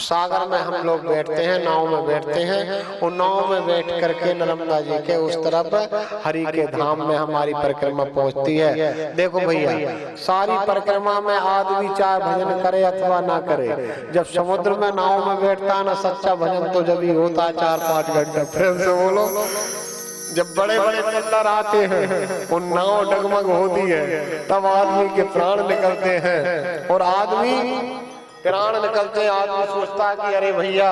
सागर में हम लोग बैठते हैं, नाव में बैठते हैं और नाव में बैठ करके नर्मदा जी के उस तरफ हरि के धाम में हमारी परिक्रमा पहुंचती है। देखो भैया, सारी परिक्रमा में आदमी चाहे भजन करे अथवा ना करे, जब समुद्र में नाव में बैठता है ना सच्चा भजन तो जब ही होता है 4-5 घंटे। प्रेम से बोलो। जब बड़े बड़े पिल्लर आते हैं और नाव डगमग होती है तब आदमी के प्राण निकलते हैं। और आदमी प्राण निकलते आदमी सोचता है कि अरे भैया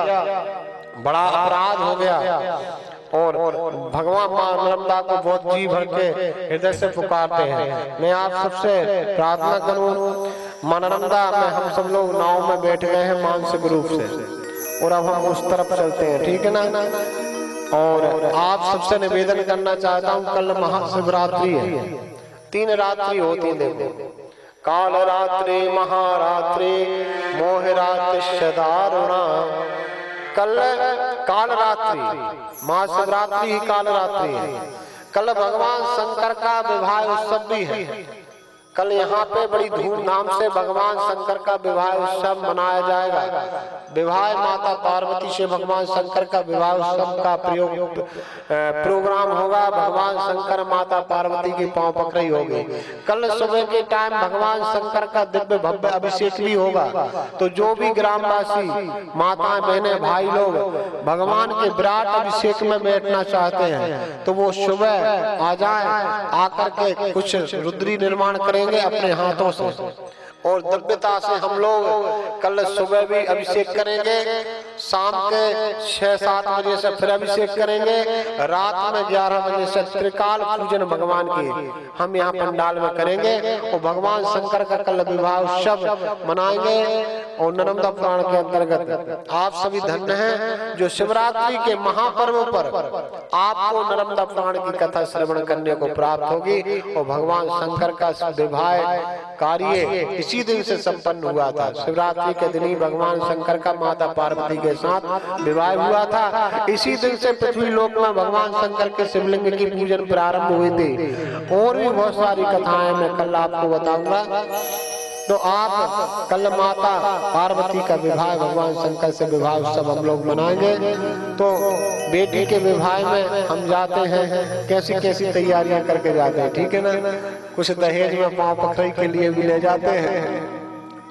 बड़ा अपराध हो गया। और भगवान मां नर्मदा को बहुत जी भर के हृदय से पुकारते हैं। मैं आप सबसे प्रार्थना करूं, मां नर्मदा में हम सब लोग नाव में बैठ गए हैं मानसिक रूप से और अब हम उस तरफ चलते हैं, ठीक है ना। और आप सबसे निवेदन करना चाहता हूं, कल महाशिवरात्रि है, 3 रात्रि होती है। देखो, काल रात्रि महारात्रि मोह रात्रि दारुणा। कल काल रात्रि, महाशिवरात्रि ही काल रात्रि है। कल भगवान शंकर का विवाह उत्सव भी है। कल यहाँ पे बड़ी धूमधाम से भगवान शंकर का विवाह उत्सव मनाया जाएगा। विवाह माता पार्वती से भगवान शंकर का विवाह उत्सव का प्रोग्राम होगा। भगवान शंकर माता पार्वती की पांव पकड़ी होगी। कल सुबह के टाइम भगवान शंकर का दिव्य भव्य अभिषेक भी होगा। तो जो भी ग्रामवासी माताएं बहनें भाई लोग भगवान के विराट अभिषेक में बैठना चाहते हैं तो वो सुबह आ जाए, आकर के कुछ रुद्री निर्माण करें अपने हाथों से। और दिव्यता से हम लोग कल सुबह भी अभिषेक करेंगे, शाम के 6-7 बजे से फिर अभिषेक करेंगे, रात में 11 बजे से त्रिकाल पूजन भगवान की हम यहाँ पंडाल में करेंगे और भगवान शंकर का कल विवाह उत्सव मनाएंगे। और नर्मदा पुराण के अंतर्गत आप सभी धन्य हैं जो शिवरात्रि के महापर्व पर आपको नर्मदा पुराण की कथा श्रवण करने को प्राप्त होगी। और भगवान शंकर का विवाह कार्य इसी दिन से संपन्न हुआ था। शिवरात्रि के दिन ही भगवान शंकर का माता पार्वती के साथ विवाह हुआ था। इसी दिन से पृथ्वी लोक में भगवान शंकर के शिवलिंग की पूजन प्रारंभ हुई थी। और भी बहुत सारी कथाएं मैं कल आपको बताऊंगा। तो आप कल माता पार्वती का विवाह भगवान शंकर से विवाह उत्सव हम लोग मनाएंगे। तो बेटी के विवाह में हम जाते हैं, कैसी कैसी तैयारियां करके जाते हैं, ठीक है ना। कुछ दहेज में पांव पकड़े के लिए भी ले जाते हैं।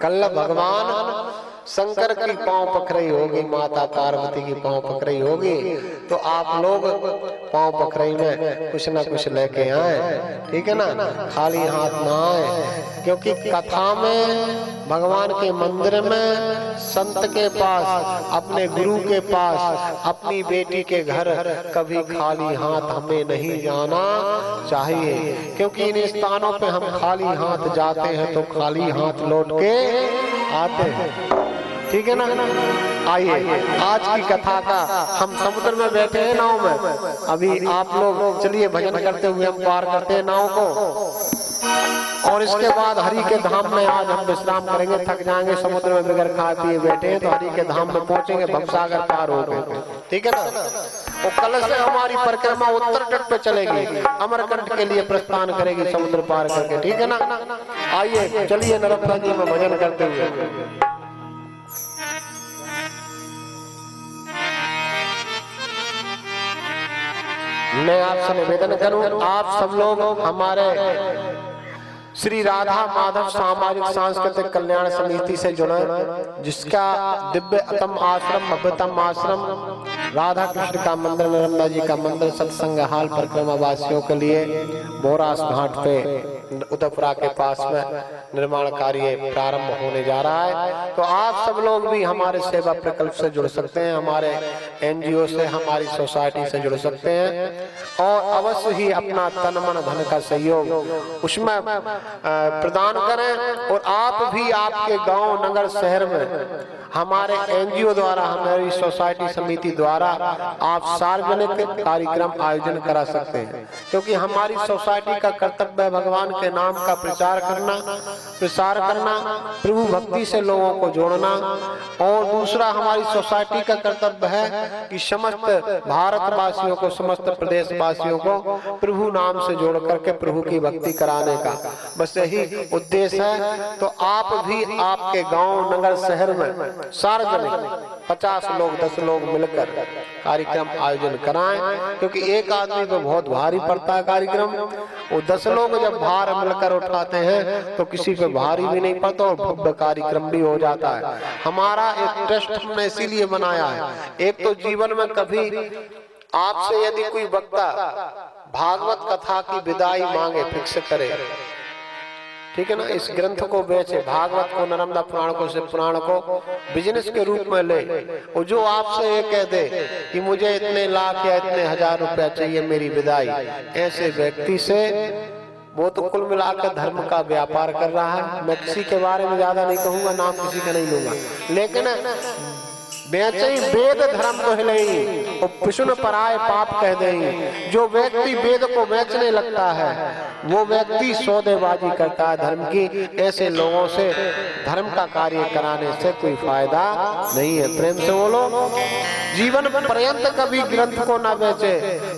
कल भगवान शंकर की पांव पकड़ई होगी, माता पार्वती की पांव पकड़ई होगी। तो आप लोग पांव पकड़ई में कुछ ना कुछ लेके आए, ठीक है ना। खाली हाथ ना आए, क्योंकि कथा में भगवान के मंदिर में संत के पास, अपने गुरु के पास, अपनी बेटी के घर कभी खाली हाथ हमें नहीं जाना चाहिए। क्योंकि इन स्थानों पे हम खाली हाथ जाते हैं तो खाली हाथ लौट के आते हैं, ठीक है ना। आइए आज की कथा का, हम समुद्र में बैठे हैं नाव में। अभी आप लोग चलिए भजन करते हुए हम पार करते हैं नाव को। और इसके बाद हरि के धाम में आज हम विश्राम करेंगे, थक जाएंगे, समुद्र में बगैर खाए पिए बैठे हैं। तो हरि के धाम में पहुंचेंगे, भवसागर पार हो गए, ठीक है ना। और कल से हमारी परिक्रमा उत्तर तट पे चलेगी, अमरकंटक के लिए प्रस्थान करेगी समुद्र पार करके, ठीक है ना। आइए चलिए नर्मदा जी में भजन करते हुए। मैं आपसे निवेदन करूं, आप सब लोग हमारे श्री राधा माधव सामाजिक सांस्कृतिक कल्याण समिति से जुड़े, जिसका दिव्यतम आश्रम, भव्यतम आश्रम राधा कृष्ण का मंदिर, नर्मदा जी का मंदिर, सत्संग हाल परिक्रमा वासियों के लिए बोरास घाट पे उदयपुरा के पास में निर्माण कार्य प्रारंभ होने जा रहा है। तो आप सब लोग भी हमारे सेवा प्रकल्प से जुड़ सकते हैं, हमारे NGO से, हमारी सोसाइटी से जुड़ सकते हैं और अवश्य ही अपना तन मन धन का सहयोग उसमें प्रदान करें। और आप भी आपके गांव नगर शहर में हमारे एनजीओ द्वारा, हमारी सोसाइटी समिति द्वारा आप सार्वजनिक कार्यक्रम आयोजन करा सकते हैं, क्योंकि हमारी सोसाइटी का कर्तव्य है भगवान के नाम का प्रचार करना, प्रभु भक्ति से लोगों को जोड़ना। और दूसरा हमारी सोसाइटी का कर्तव्य है कि समस्त भारतवासियों को, समस्त प्रदेशवासियों को प्रभु नाम से जोड़ करके प्रभु की भक्ति कराने का बस यही उद्देश्य है। तो आप भी आपके गांव, नगर, शहर में सार्वजनिक 50 लोग, 10 लोग मिलकर कार्यक्रम आयोजन कराएं, क्योंकि एक आदमी तो बहुत भारी पड़ता है कार्यक्रम, वो 10 लोग जब भार मिलकर उठाते हैं तो किसी पे भारी भी नहीं पड़ता और भव्य कार्यक्रम भी हो जाता है। हमारा एक ट्रस्ट हमने इसीलिए बनाया है। एक तो जीवन में कभी आपसे यदि कोई वक्ता भागवत कथा की विदाई मांगे, फिक्स करे, ठीक है ना, इस ग्रंथ को बेचे, भागवत को, नर्मदा पुराण को, शिव पुराण को बिजनेस के रूप में ले, और जो आपसे ये कह दे कि मुझे इतने लाख या इतने हजार रुपया चाहिए मेरी विदाई, ऐसे व्यक्ति से वो तो कुल मिलाकर धर्म का व्यापार कर रहा है। मैं किसी के बारे में ज्यादा नहीं कहूंगा, नाम किसी का नहीं लूंगा, लेकिन बेचई वेद धर्म तो हिलई और पिछुन पराए पाप कह दई। जो व्यक्ति वेद को बेचने लगता है वो व्यक्ति सौदेबाजी करता है धर्म की। ऐसे लोगों से धर्म का कार्य कराने से कोई फायदा नहीं है। प्रेम से बोलो। जीवन पर्यंत कभी ग्रंथ को ना बेचे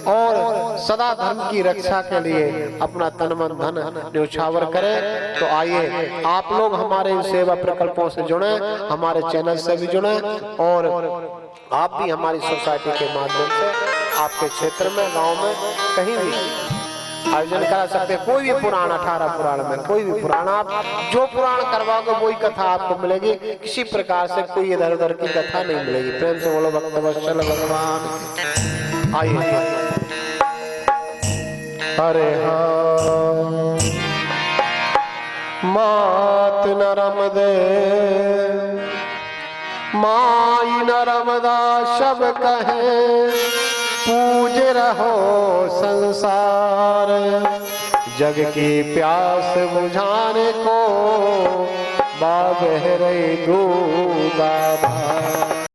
और सदा धर्म की रक्षा के लिए अपना तन मन धन न्यौछावर करे। तो आइए आप लोग हमारे इन सेवा प्रकल्पों से जुड़े, हमारे चैनल से भी जुड़े, और आप भी हमारी सोसाइटी के माध्यम से आपके क्षेत्र में, गांव में कहीं भी आयोजन करा सकते हैं। कोई भी पुराण, 18 पुराण में कोई भी पुराण, आप जो पुराण करवाओगे वही कथा आपको मिलेगी। किसी प्रकार से कोई इधर उधर की कथा नहीं मिलेगी। प्रेम से बोलो भक्तवत्सल भगवान। आइए। हरे हाँ मात नरम दे माई नर्मदा शब कहे, पूज रहो संसार, जग की प्यास बुझाने को बाबह रे दूधा।